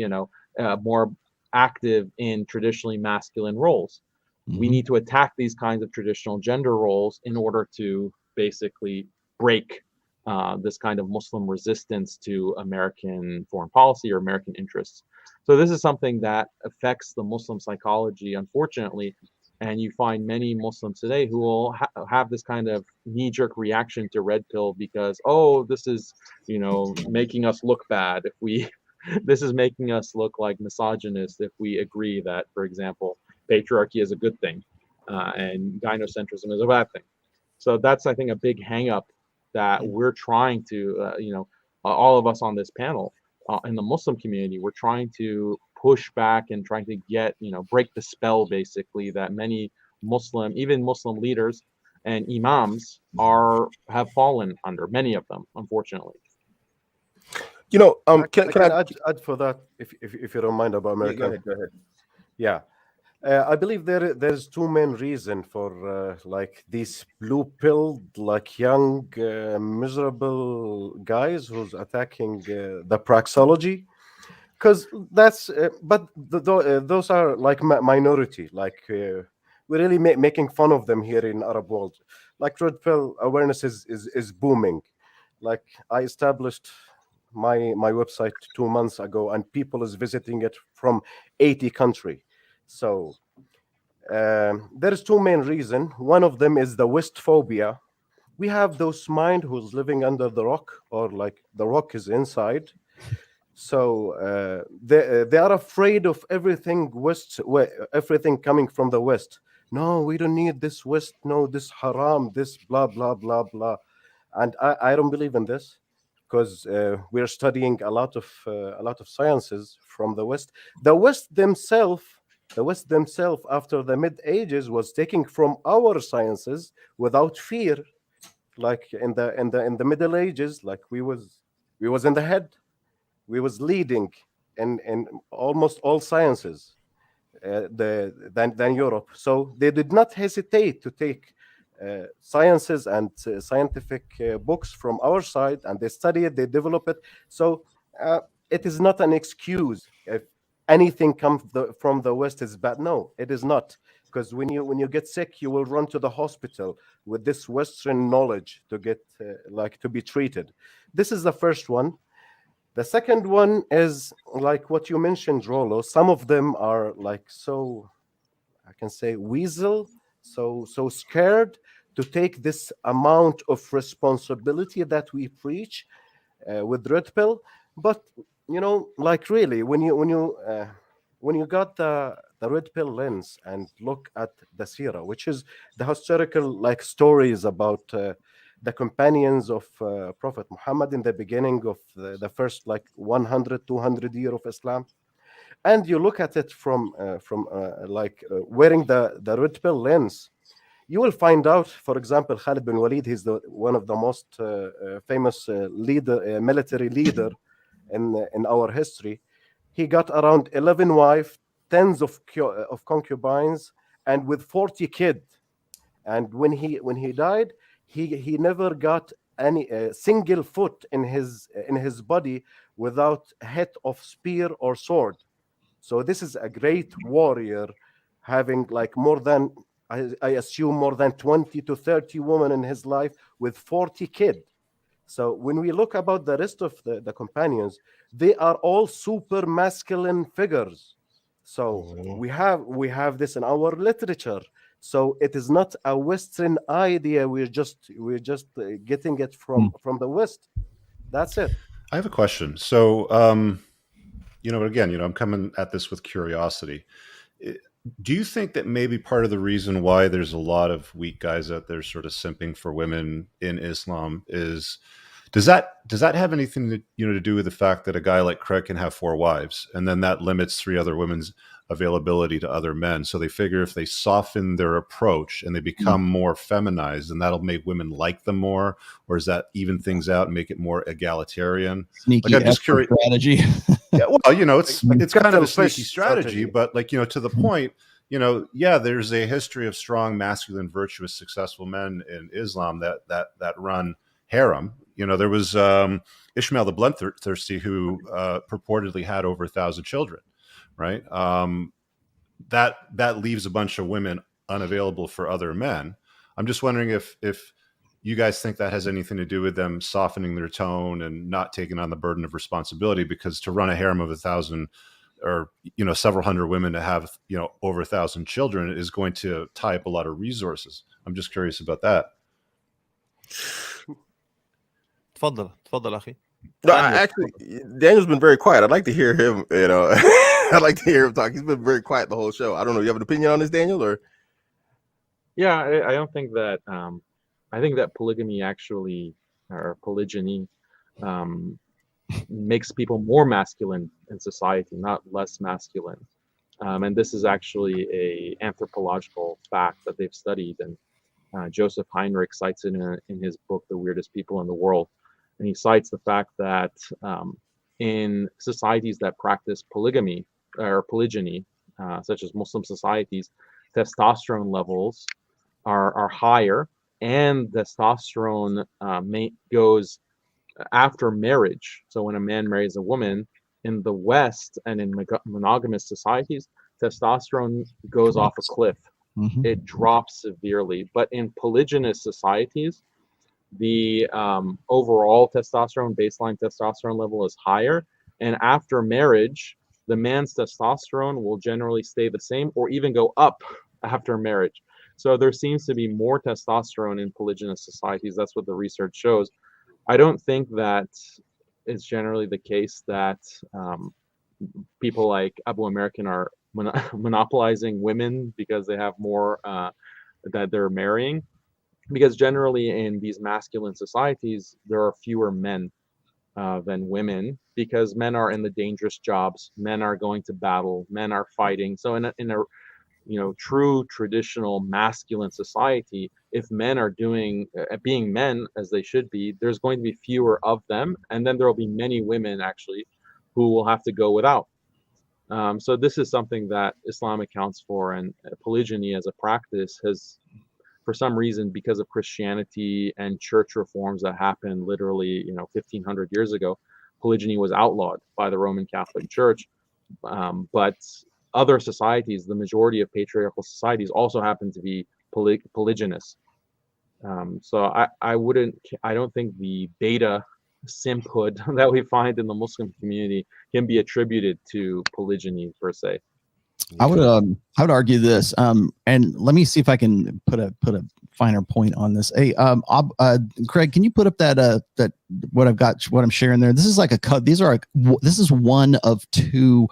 more active in traditionally masculine roles. We need to attack these kinds of traditional gender roles in order to basically break this kind of Muslim resistance to American foreign policy or American interests. So this is something that affects the Muslim psychology, unfortunately. And you find many Muslims today who will have this kind of knee-jerk reaction to red pill because, this is, making us look bad if we, this is making us look like misogynists if we agree that, for example, patriarchy is a good thing and gynocentrism is a bad thing. So that's, I think, a big hang-up that we're trying to, all of us on this panel in the Muslim community, we're trying to push back and trying to get, break the spell, basically, that many even Muslim leaders and imams have fallen under, many of them, unfortunately. Can I add for that, if you don't mind, about America? Yeah, go ahead. Yeah. I believe there's two main reasons for these blue pilled, young, miserable guys who's attacking the praxeology, because that's but those are minority. We're really making fun of them here in Arab world. Red pill awareness is booming. I established my website 2 months ago, and people is visiting it from 80 country. So there's two main reasons. One of them is the West phobia, We have those mind who's living under the rock, or like the rock is inside. So they are afraid of everything everything coming from the West. No, we don't need this West. No, this haram, this blah blah blah blah. And I don't believe in this, because we're studying a lot of sciences from the West. The West themselves, after the Mid Ages, was taking from our sciences without fear. Like in the Middle Ages, like we was in the head, we was leading in almost all sciences than Europe. So they did not hesitate to take sciences and scientific books from our side, and they study it, they develop it. So it is not an excuse if anything comes from the West is bad. No, it is not, because when you get sick, you will run to the hospital with this Western knowledge to get to be treated. This is the first one. The second one is like what you mentioned, Rolo. Some of them are like, so I can say, weasel, so scared to take this amount of responsibility that we preach with red pill. But like really, when you got the red pill lens and look at the Sirah, which is the historical like stories about the companions of Prophet Muhammad in the beginning of the first like 100, 200 year of Islam, and you look at it from wearing the red pill lens, you will find out, for example, Khalid bin Walid, he's one of the most famous military leader in our history. He got around 11 wives, tens of concubines, and with 40 kids. And when he died, he never got any single foot in his body without hit of spear or sword. So this is a great warrior, having like more than, I assume, more than 20 to 30 women in his life with 40 kids. So when we look about the rest of the companions, they are all super masculine figures. So we have this in our literature. So it is not a Western idea. We're just getting it from the West. That's it. I have a question. So, again, I'm coming at this with curiosity. Do you think that maybe part of the reason why there's a lot of weak guys out there sort of simping for women in Islam is, does that have anything to do with the fact that a guy like Craig can have 4 wives, and then that limits 3 other women's availability to other men? So they figure if they soften their approach and they become more feminized, and that'll make women like them more, or does that even things out and make it more egalitarian? Sneaky, I'm just curious. strategy. Yeah, well, it's kind of a sneaky strategy, but to the point, there's a history of strong, masculine, virtuous, successful men in Islam that run harem. There was Ishmael the Bloodthirsty, who purportedly had over 1,000 children, right? That leaves a bunch of women unavailable for other men. I'm just wondering if you guys think that has anything to do with them softening their tone and not taking on the burden of responsibility, because to run a harem of 1,000 or several hundred women to have over 1,000 children is going to tie up a lot of resources. I'm just curious about that. تفضل أخي. No, actually, Daniel's been very quiet. I'd like to hear him. I'd like to hear him talk. He's been very quiet the whole show. I don't know. You have an opinion on this, Daniel, or? Yeah, I don't think that. I think that polygamy actually, or polygyny, makes people more masculine in society, not less masculine. And this is actually a anthropological fact that they've studied. And Joseph Heinrich cites it in his book, The Weirdest People in the World. And he cites the fact that in societies that practice polygamy or polygyny, such as Muslim societies, testosterone levels are higher, and testosterone goes after marriage. So when a man marries a woman in the West and in monogamous societies, testosterone goes off a cliff. Mm-hmm. It drops severely. But in polygynous societies, the overall testosterone, baseline testosterone level is higher. And after marriage, the man's testosterone will generally stay the same or even go up after marriage. So there seems to be more testosterone in polygynous societies. That's what the research shows. I don't think that it's generally the case that people like Abu American are monopolizing women because they have more that they're marrying. Because generally in these masculine societies, there are fewer men than women, because men are in the dangerous jobs, men are going to battle, men are fighting. So in a true traditional masculine society, if men are being men as they should be, there's going to be fewer of them, and then there will be many women actually who will have to go without. So this is something that Islam accounts for, and polygyny as a practice has, for some reason, because of Christianity and church reforms that happened literally 1500 years ago, polygyny was outlawed by the Roman Catholic Church. But other societies, the majority of patriarchal societies, also happen to be polygynous. So I don't think the beta simphood that we find in the Muslim community can be attributed to polygyny per se. I would argue this, and let me see if I can put a finer point on this. Hey, Craig, can you put up that what I'm sharing there? This is like a cut. This is one of two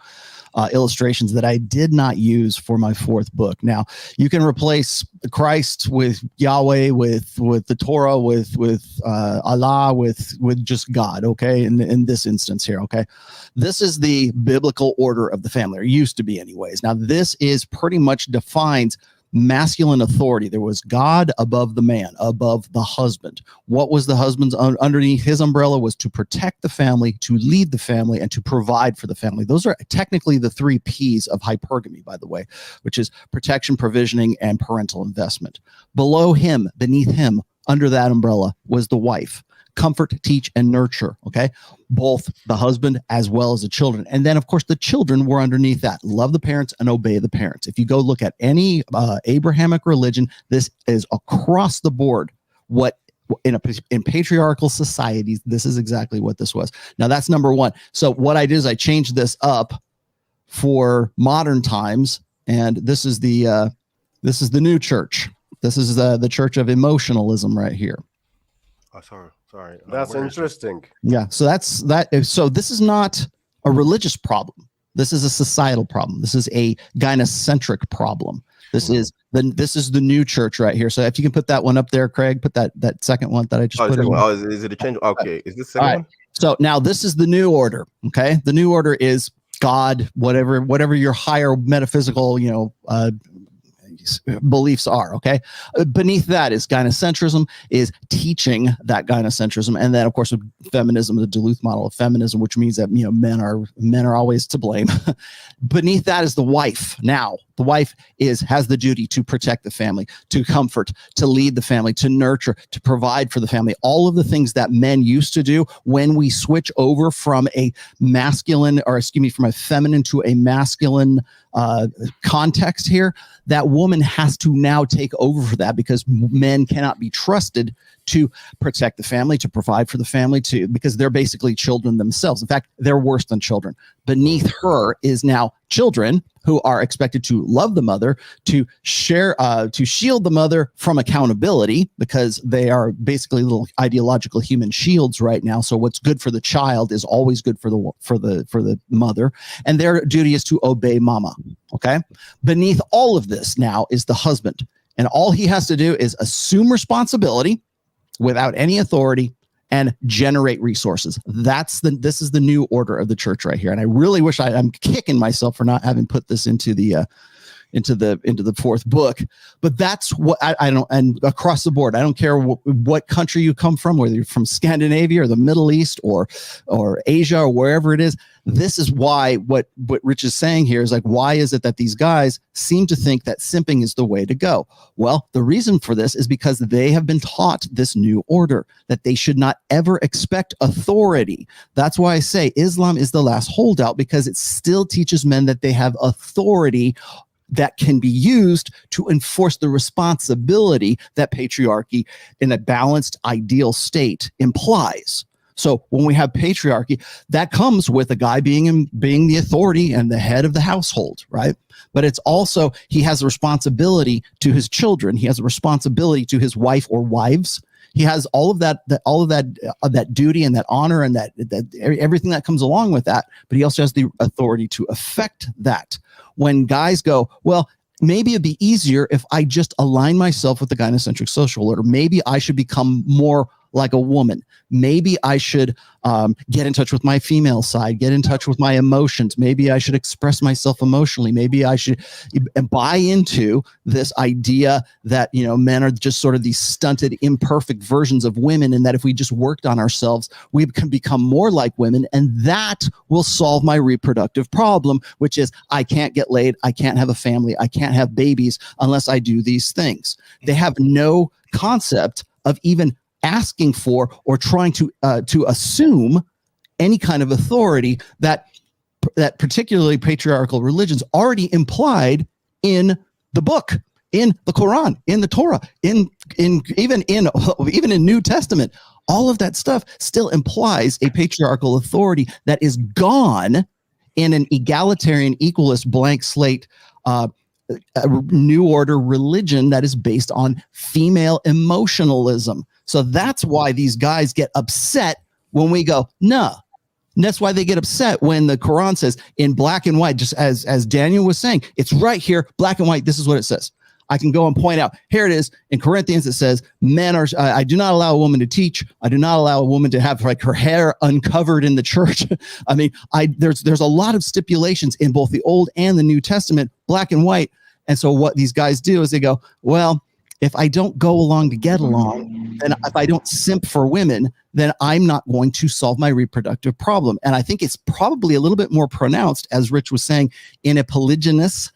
illustrations that I did not use for my fourth book. Now, you can replace Christ with Yahweh, with the Torah, with Allah, with just God. Okay, in this instance here. Okay, this is the biblical order of the family, or used to be, anyways. Now, this is pretty much defines masculine authority. There was God above the man, above the husband. What was the husband's underneath his umbrella was to protect the family, to lead the family, and to provide for the family. Those are technically the 3 P's of hypergamy, by the way, which is protection, provisioning, and parental investment. Below him, beneath him, under that umbrella was the wife. Comfort, teach, and nurture. Okay, both the husband as well as the children, and then of course the children were underneath that. Love the parents and obey the parents. If you go look at any Abrahamic religion, this is across the board. What in patriarchal societies, this is exactly what this was. Now that's number one. So what I did is I changed this up for modern times, and this is the new church. This is the church of emotionalism right here. Oh, sorry. That's interesting. Yeah. So that's that. So this is not a religious problem. This is a societal problem. This is a gynocentric problem. This is the new church right here. So if you can put that one up there, Craig, put that second one that I just put in. Oh, is it a change? Okay. Is this the second one? So now this is the new order. Okay. The new order is God, whatever your higher metaphysical, beliefs are. Okay, beneath that is gynocentrism, is teaching that gynocentrism, and then of course with feminism, the Duluth model of feminism, which means that men are always to blame. Beneath that is the wife. Now the wife has the duty to protect the family, to comfort, to lead the family, to nurture, to provide for the family. All of the things that men used to do. When we switch over from a feminine to a masculine context here, that woman has to now take over for that, because men cannot be trusted to protect the family, to provide for the family, because they're basically children themselves. In fact, they're worse than children. Beneath her is now children who are expected to love the mother, to share, to shield the mother from accountability, because they are basically little ideological human shields right now. So what's good for the child is always good for the mother, and their duty is to obey mama. Okay. Beneath all of this now is the husband, and all he has to do is assume responsibility without any authority and generate resources. This is the new order of the church right here. And I really wish I'm kicking myself for not having put this into the fourth book, but that's what I don't, and across the board, I don't care what country you come from, whether you're from Scandinavia or the Middle East or Asia or wherever it is. This is why what Rich is saying here is like, why is it that these guys seem to think that simping is the way to go? Well, the reason for this is because they have been taught this new order, that they should not ever expect authority. That's why I say Islam is the last holdout, because it still teaches men that they have authority that can be used to enforce the responsibility that patriarchy in a balanced, ideal state implies. So when we have patriarchy, that comes with a guy being the authority and the head of the household, right? But it's also, he has a responsibility to his children. He has a responsibility to his wife or wives. He has all of that duty and that honor and that everything that comes along with that. But he also has the authority to affect that. When guys go, well, maybe it'd be easier if I just align myself with the gynocentric social order. Maybe I should become more like a woman. Maybe I should get in touch with my female side, get in touch with my emotions. Maybe I should express myself emotionally. Maybe I should buy into this idea that, you know, men are just sort of these stunted, imperfect versions of women, and that if we just worked on ourselves, we can become more like women, and that will solve my reproductive problem, which is I can't get laid, I can't have a family, I can't have babies unless I do these things. They have no concept of even asking for or trying to assume any kind of authority that particularly patriarchal religions already implied in the book, in the Quran, in the Torah, even in New Testament. All of that stuff still implies a patriarchal authority that is gone in an egalitarian, equalist, blank slate a new order religion that is based on female emotionalism. So that's why these guys get upset when we go, no. And that's why they get upset when the Quran says in black and white, just as Daniel was saying, it's right here, black and white. This is what it says. I can go and point out, here it is. In Corinthians, it says, men are, I do not allow a woman to teach. I do not allow a woman to have like her hair uncovered in the church. I mean, there's a lot of stipulations in both the Old and the New Testament, black and white. And so what these guys do is they go, well, if I don't go along to get along, and if I don't simp for women, then I'm not going to solve my reproductive problem. And I think it's probably a little bit more pronounced, as Rich was saying, in a polygynous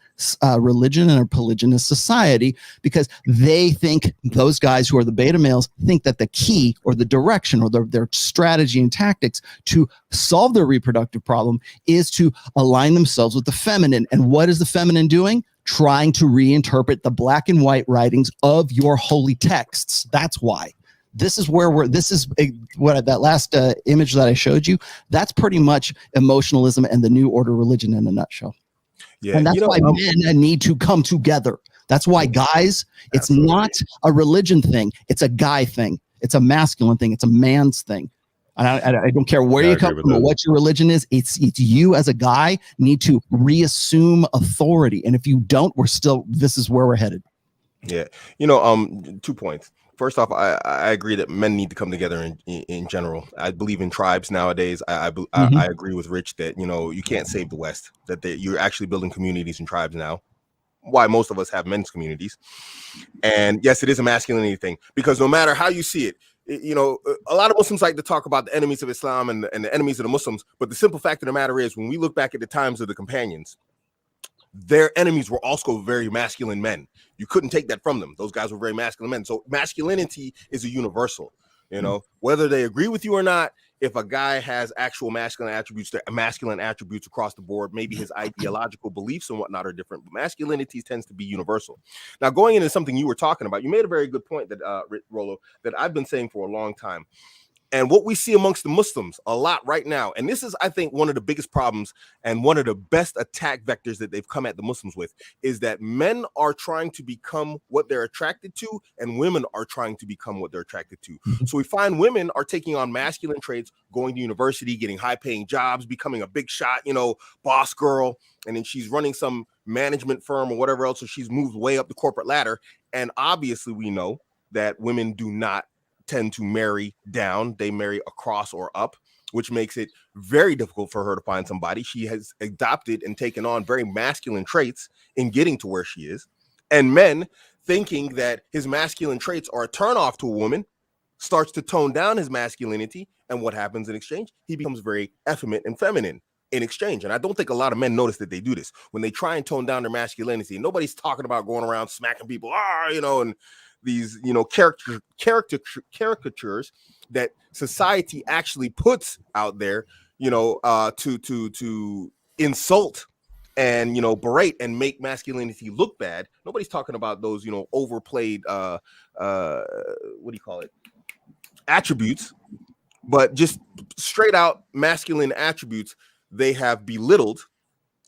religion and a polygynous society, because they think, those guys who are the beta males think that the key or the direction or their strategy and tactics to solve their reproductive problem is to align themselves with the feminine. And what is the feminine doing? Trying to reinterpret the black and white writings of your holy texts. That's why. This is where what that last image that I showed you, that's pretty much emotionalism and the new order religion in a nutshell. Yeah, and that's why men need to come together. That's why, guys, it's not a religion thing. It's a guy thing. It's a masculine thing. It's a man's thing. I don't care where you come from or what your religion is. It's you as a guy need to reassume authority. And if you don't, this is where we're headed. Yeah. 2 points. First off, I agree that men need to come together in general. I believe in tribes nowadays. I agree with Rich that, you can't save the West, that you're actually building communities and tribes now. Why most of us have men's communities. And yes, it is a masculinity thing, because no matter how you see it, a lot of Muslims like to talk about the enemies of Islam and the enemies of the Muslims. But the simple fact of the matter is, when we look back at the times of the companions, their enemies were also very masculine men. You couldn't take that from them. Those guys were very masculine men. So masculinity is a universal, whether they agree with you or not. If a guy has actual masculine attributes across the board, maybe his ideological beliefs and whatnot are different, but masculinity tends to be universal. Now, going into something you were talking about, you made a very good point that Rollo, that I've been saying for a long time. And what we see amongst the Muslims a lot right now, and this is, I think, one of the biggest problems and one of the best attack vectors that they've come at the Muslims with, is that men are trying to become what they're attracted to, and women are trying to become what they're attracted to. So we find women are taking on masculine traits, going to university, getting high-paying jobs, becoming a big shot, boss girl, and then she's running some management firm or whatever else, so she's moved way up the corporate ladder. And obviously we know that women do not tend to marry down. They marry across or up, which makes it very difficult for her to find somebody. She has adopted and taken on very masculine traits in getting to where she is. And men, thinking that his masculine traits are a turnoff to a woman, starts to tone down his masculinity. And what happens in exchange? He becomes very effeminate and feminine in exchange. And I don't think a lot of men notice that they do this when they try and tone down their masculinity. Nobody's talking about going around smacking people, and these, caricatures that society actually puts out there, to insult and, berate and make masculinity look bad. Nobody's talking about those, overplayed, attributes, but just straight out masculine attributes they have belittled,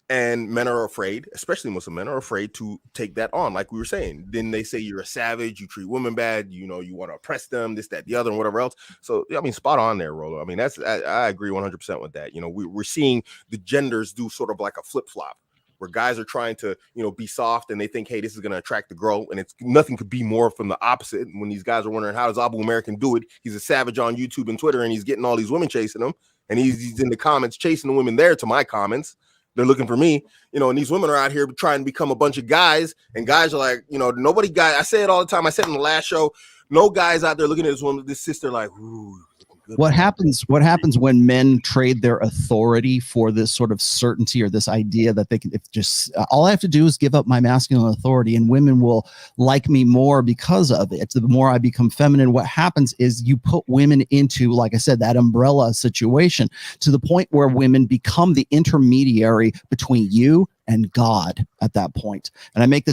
and men are afraid, especially Muslim men are afraid to take that on. Like we were saying, then they say you're a savage, you treat women bad, you know, you want to oppress them, this, that, the other, and whatever else. So I mean, spot on there, Rolo. I mean, I agree 100% with that. You know, we're seeing the genders do sort of like a flip-flop, where guys are trying to, you know, be soft, and they think, hey, this is going to attract the girl, and it's nothing could be more from the opposite. When these guys are wondering, how does Abu American do it? He's a savage on YouTube and Twitter, and he's getting all these women chasing him, and he's in the comments chasing the women there to my comments. They're looking for me, you know, and these women are out here trying to become a bunch of guys, and guys are like, you know, I say it all the time. I said in the last show, no guys out there looking at this woman, this sister, like, ooh. What happens when men trade their authority for this sort of certainty, or this idea that they can, if just all I have to do is give up my masculine authority and women will like me more because of it. The more I become feminine, what happens is you put women into, like I said, that umbrella situation, to the point where women become the intermediary between you and God at that point. And I make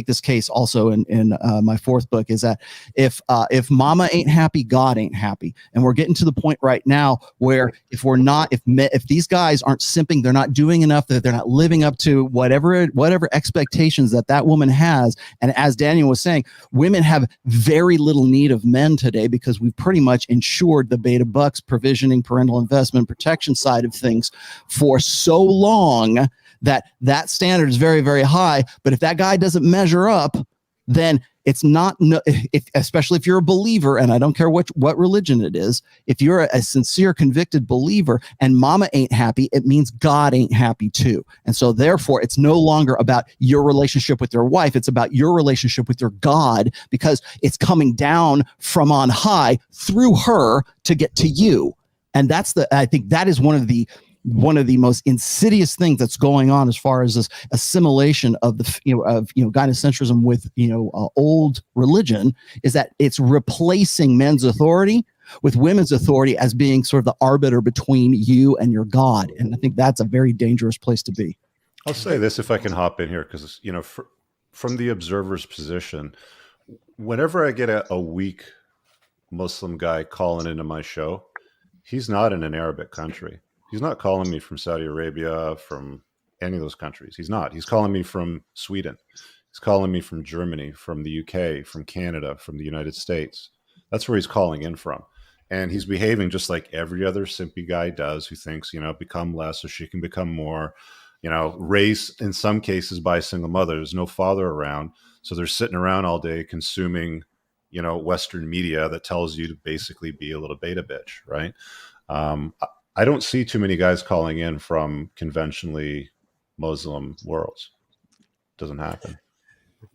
this case also in my fourth book, is that if mama ain't happy, God ain't happy. And we're getting to the point right now where if these guys aren't simping, they're not doing enough, that they're not living up to whatever expectations that woman has. And as Daniel was saying, women have very little need of men today, because we've pretty much ensured the beta bucks, provisioning, parental investment, protection side of things for so long that standard is very, very high. But if that guy doesn't measure up, then it's not, especially if you're a believer, and I don't care what religion it is, if you're a sincere, convicted believer and mama ain't happy, it means God ain't happy too. And so therefore, it's no longer about your relationship with your wife. It's about your relationship with your God, because it's coming down from on high through her to get to you. And I think that is one of the most insidious things that's going on as far as this assimilation of gynocentrism with old religion, is that it's replacing men's authority with women's authority as being sort of the arbiter between you and your God. And I think that's a very dangerous place to be. I'll say this, if I can hop in here, because from the observer's position, whenever I get a weak Muslim guy calling into my show, he's not in an Arabic country. He's not calling me from Saudi Arabia, from any of those countries. He's not. He's calling me from Sweden. He's calling me from Germany, from the UK, from Canada, from the United States. That's where he's calling in from. And he's behaving just like every other simpy guy does, who thinks, become less so she can become more, raised in some cases by a single mother. There's no father around. So they're sitting around all day consuming, Western media that tells you to basically be a little beta bitch, right? I don't see too many guys calling in from conventionally Muslim worlds. Doesn't happen.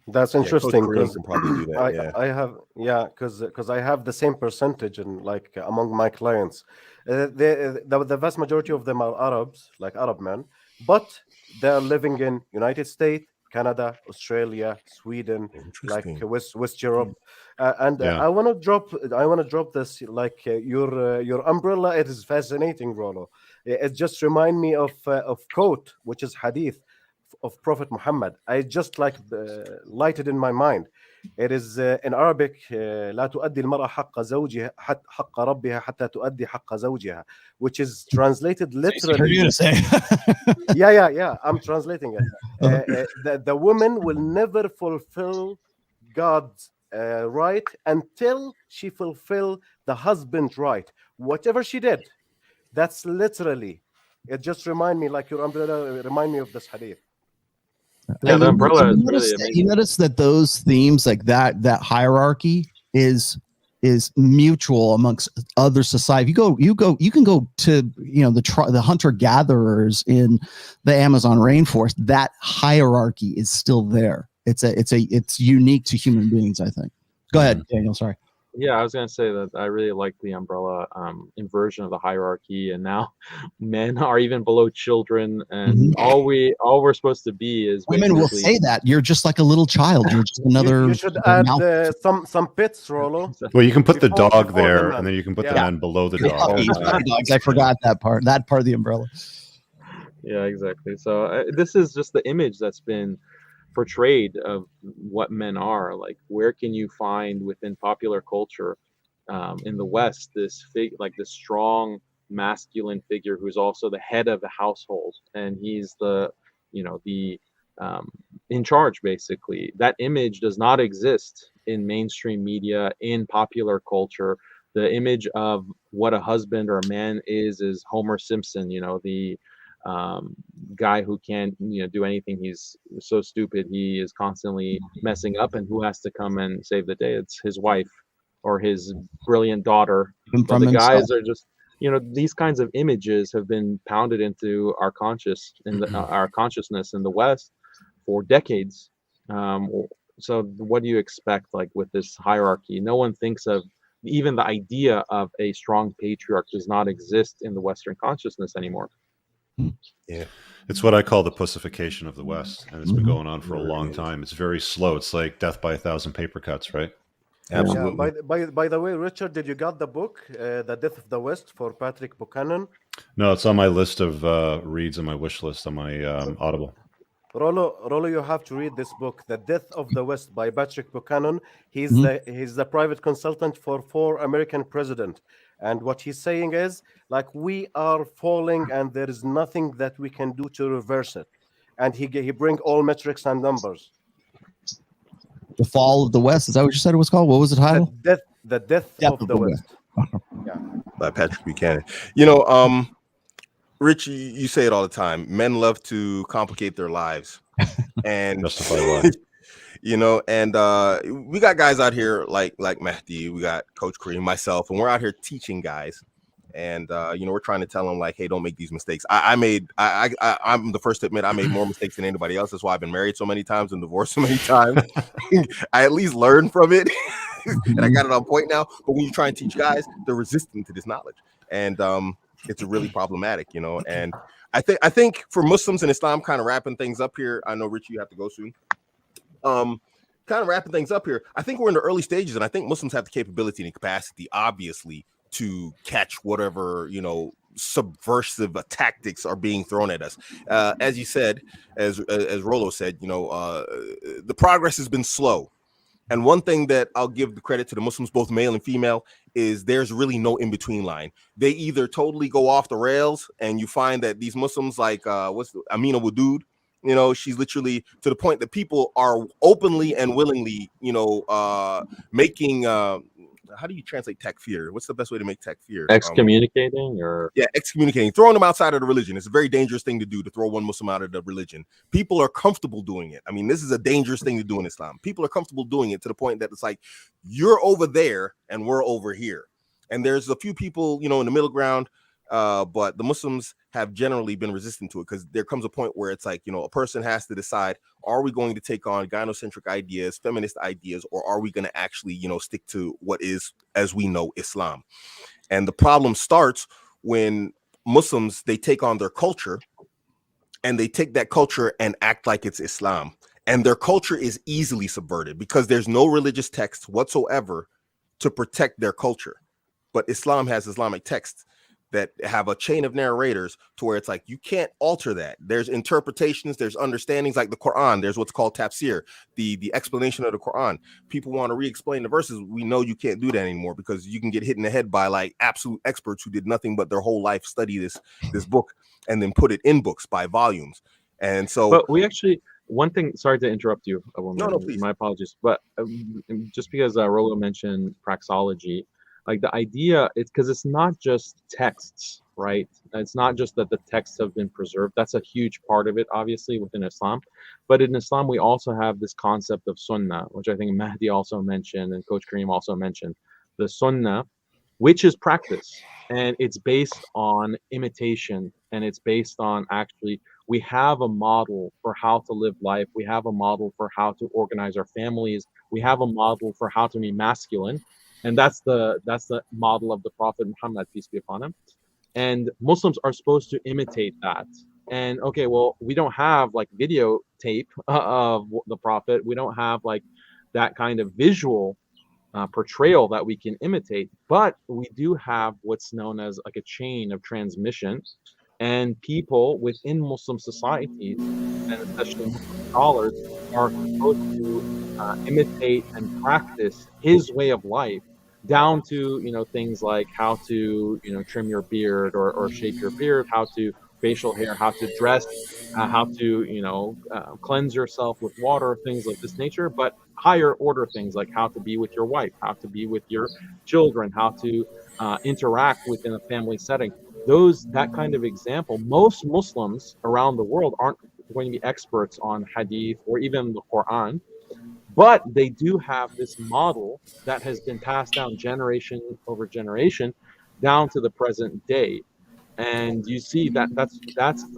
That's interesting. Koreans can probably do that. I have, because I have the same percentage in among my clients. The vast majority of them are Arabs, like Arab men, but they are living in United States, Canada, Australia, Sweden, like West Europe, I want to drop this, your umbrella. It is fascinating, Rolo. It just remind me of quote, which is hadith of Prophet Muhammad. I just lighted in my mind. It is in Arabic, لا تؤدي المرأة حق زوجها حق ربها حتى تؤدي حق زوجها, which is translated literally. Yeah. I'm translating it. The woman will never fulfill God's right until she fulfill the husband's right, whatever she did. That's literally. It just remind me, like your umbrella remind me of this hadith. Yeah, the umbrella is really amazing. You notice that those themes, like that hierarchy is mutual amongst other society. You can go to the hunter gatherers in the Amazon rainforest. That hierarchy is still there. It's unique to human beings, I think. Go ahead, Daniel. Sorry. Yeah, I was going to say that I really like the umbrella inversion of the hierarchy, and now men are even below children, and all we're supposed to be is women will say that you're just like a little child. You're just another. You should add some pits, Rolo. Well, you can put the dog there, and then you can put the men below the dog. Dogs. I forgot that part. That part of the umbrella. Yeah, exactly. So this is just the image that's been portrayed of what men are. Like, where can you find within popular culture in the West, this strong masculine figure who's also the head of the household, and he's the in charge, basically. That image does not exist in mainstream media, in popular culture. The image of what a husband or a man is Homer Simpson, the guy who can't do anything. He's so stupid, he is constantly messing up, and who has to come and save the day? It's his wife or his brilliant daughter. But the guys are just, these kinds of images have been pounded into our our consciousness in the West for decades. So what do you expect, like, with this hierarchy? No one thinks of, even the idea of a strong patriarch does not exist in the Western consciousness anymore. Yeah, it's what I call the Pussification of the West, and it's been going on for a long time. It's very slow. It's like death by 1,000 paper cuts, right? Absolutely. Yeah, by the way, Richard, did you got the book, The Death of the West, for Patrick Buchanan? No, it's on my list of reads on my wish list on my Audible. Rollo, you have to read this book, The Death of the West, by Patrick Buchanan. He's the private consultant for 4 American presidents. And what he's saying is, like, we are falling and there is nothing that we can do to reverse it. And he bring all metrics and numbers. The Fall of the West. Is that what you said it was called? What was the title? The Death of the West. Yeah. By Patrick Buchanan. Rich, you say it all the time. Men love to complicate their lives, and justify what? And we got guys out here like Mehdi, we got Coach Kareem, myself, and we're out here teaching guys, and we're trying to tell them, like, hey, don't make these mistakes. I'm the first to admit I made more mistakes than anybody else. That's why I've been married so many times and divorced so many times. I at least learned from it, and I got it on point now. But when you try and teach guys, they're resistant to this knowledge, and it's really problematic, and I think for Muslims and Islam, kind of wrapping things up here. I know, Rich, you have to go soon. Kind of wrapping things up here. I think we're in the early stages, and I think Muslims have the capability and capacity, obviously, to catch whatever, subversive tactics are being thrown at us. As you said, as Rollo said, the progress has been slow. And one thing that I'll give the credit to the Muslims, both male and female, is there's really no in-between line. They either totally go off the rails, and you find that these Muslims, like Amina Wadud, she's literally to the point that people are openly and willingly, making how do you translate takfir? What's the best way to make takfir? Excommunicating excommunicating, throwing them outside of the religion. It's a very dangerous thing to do, to throw one Muslim out of the religion. People are comfortable doing it. I mean, this is a dangerous thing to do in Islam. People are comfortable doing it to the point that it's like, you're over there and we're over here. And there's a few people, in the middle ground, but the Muslims have generally been resistant to it, because there comes a point where it's like, a person has to decide, are we going to take on gynocentric ideas, feminist ideas, or are we going to actually, stick to what is, as we know, Islam? And the problem starts when Muslims, they take on their culture, and they take that culture and act like it's Islam. And their culture is easily subverted because there's no religious text whatsoever to protect their culture. But Islam has Islamic texts that have a chain of narrators to where it's like, you can't alter that. There's interpretations, there's understandings, like the Quran. There's what's called tafsir, the explanation of the Quran. People want to re-explain the verses. We know you can't do that anymore, because you can get hit in the head by like absolute experts who did nothing but their whole life study this book and then put it in books by volumes. And so, but we actually, one thing, sorry to interrupt you, no, please. My apologies, but just because Rollo mentioned praxeology, like the idea, it's because it's not just texts, right? It's not just that the texts have been preserved. That's a huge part of it, obviously, within Islam. But in Islam, we also have this concept of Sunnah, which I think Mahdi also mentioned and Coach Kareem also mentioned. The Sunnah, which is practice, and it's based on imitation, and it's based on, actually, we have a model for how to live life. We have a model for how to organize our families. We have a model for how to be masculine. And that's the model of the Prophet Muhammad, peace be upon him. And Muslims are supposed to imitate that. And okay, well, we don't have like videotape of the Prophet. We don't have like that kind of visual portrayal that we can imitate. But we do have what's known as like a chain of transmission. And people within Muslim societies, and especially Muslim scholars, are supposed to imitate and practice his way of life down to, you know, things like how to, you know, trim your beard or shape your beard, how to facial hair, how to dress, how to, you know, cleanse yourself with water, things of this nature, but higher order things like how to be with your wife, how to be with your children, how to interact within a family setting. That kind of example, most Muslims around the world aren't going to be experts on hadith or even the Quran, but they do have this model that has been passed down generation over generation down to the present day. And you see that that's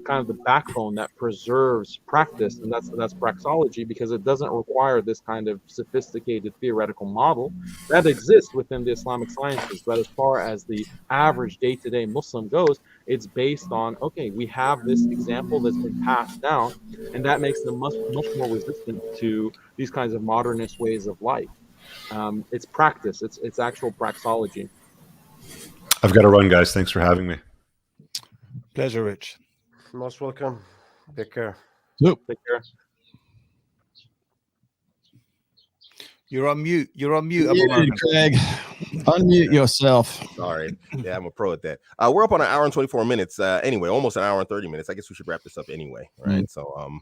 kind of the backbone that preserves practice, and that's praxeology, because it doesn't require this kind of sophisticated theoretical model that exists within the Islamic sciences. But as far as the average day-to-day Muslim goes, it's based on, okay, we have this example that's been passed down, and that makes them much more resistant to these kinds of modernist ways of life. It's practice. It's actual praxeology. I've got to run, guys. Thanks for having me. Pleasure, Rich. Most welcome. Take care. Yep. Take care. You're on mute. You're on mute. Muted, Craig. Unmute yourself. Sorry. Yeah, I'm a pro at that. We're up on an hour and 24 minutes. Anyway, almost an hour and 30 minutes. I guess we should wrap this up anyway. Right. So,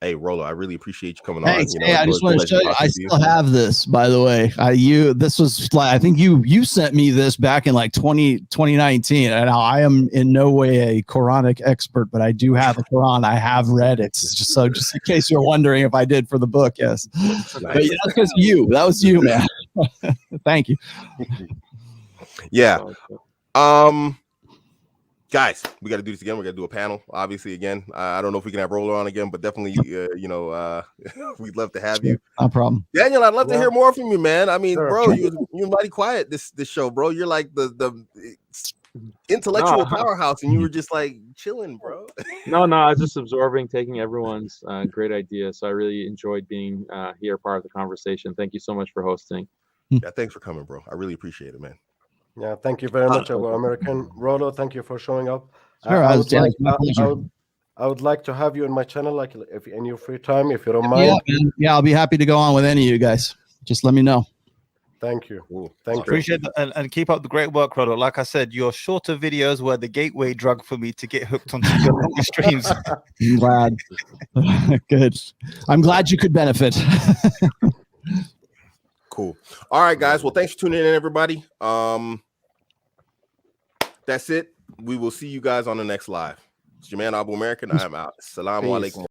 hey, Rolo, I really appreciate you coming on. Thanks. You know, Hey, I just want to show you. I still have this, by the way. This was like, I think you sent me this back in like 2019. And I am in no way a Quranic expert, but I do have a Quran. I have read it. Just in case you're wondering if I did for the book. Yes. Nice. But yeah, that's because that was you, man. Thank you. Yeah. Guys, we got to do this again. We got to do a panel, obviously, again. I don't know if we can have Roller on again, but definitely, we'd love to have you. No problem. Daniel, I'd love to hear more from you, man. I mean, Sure. bro, you're mighty quiet this show, bro. You're like the intellectual powerhouse, and you were just like chilling, bro. No, I was just absorbing, taking everyone's great ideas. So I really enjoyed being here, part of the conversation. Thank you so much for hosting. Yeah, thanks for coming, bro. I really appreciate it, man. Yeah, thank you very much, our American. Rolo, thank you for showing up. Sure, I would like to have you in my channel, like if in your free time, if you don't mind. Yeah, I'll be happy to go on with any of you guys. Just let me know. Thank you. Cool. Thank you. Appreciate that, and keep up the great work, Rolo. Like I said, your shorter videos were the gateway drug for me to get hooked onto your longer streams. I'm glad. Good. I'm glad you could benefit. Cool. All right, guys. Well, thanks for tuning in, everybody. That's it. We will see you guys on the next live. It's your man, Abu American. I'm out. Assalamu alaikum.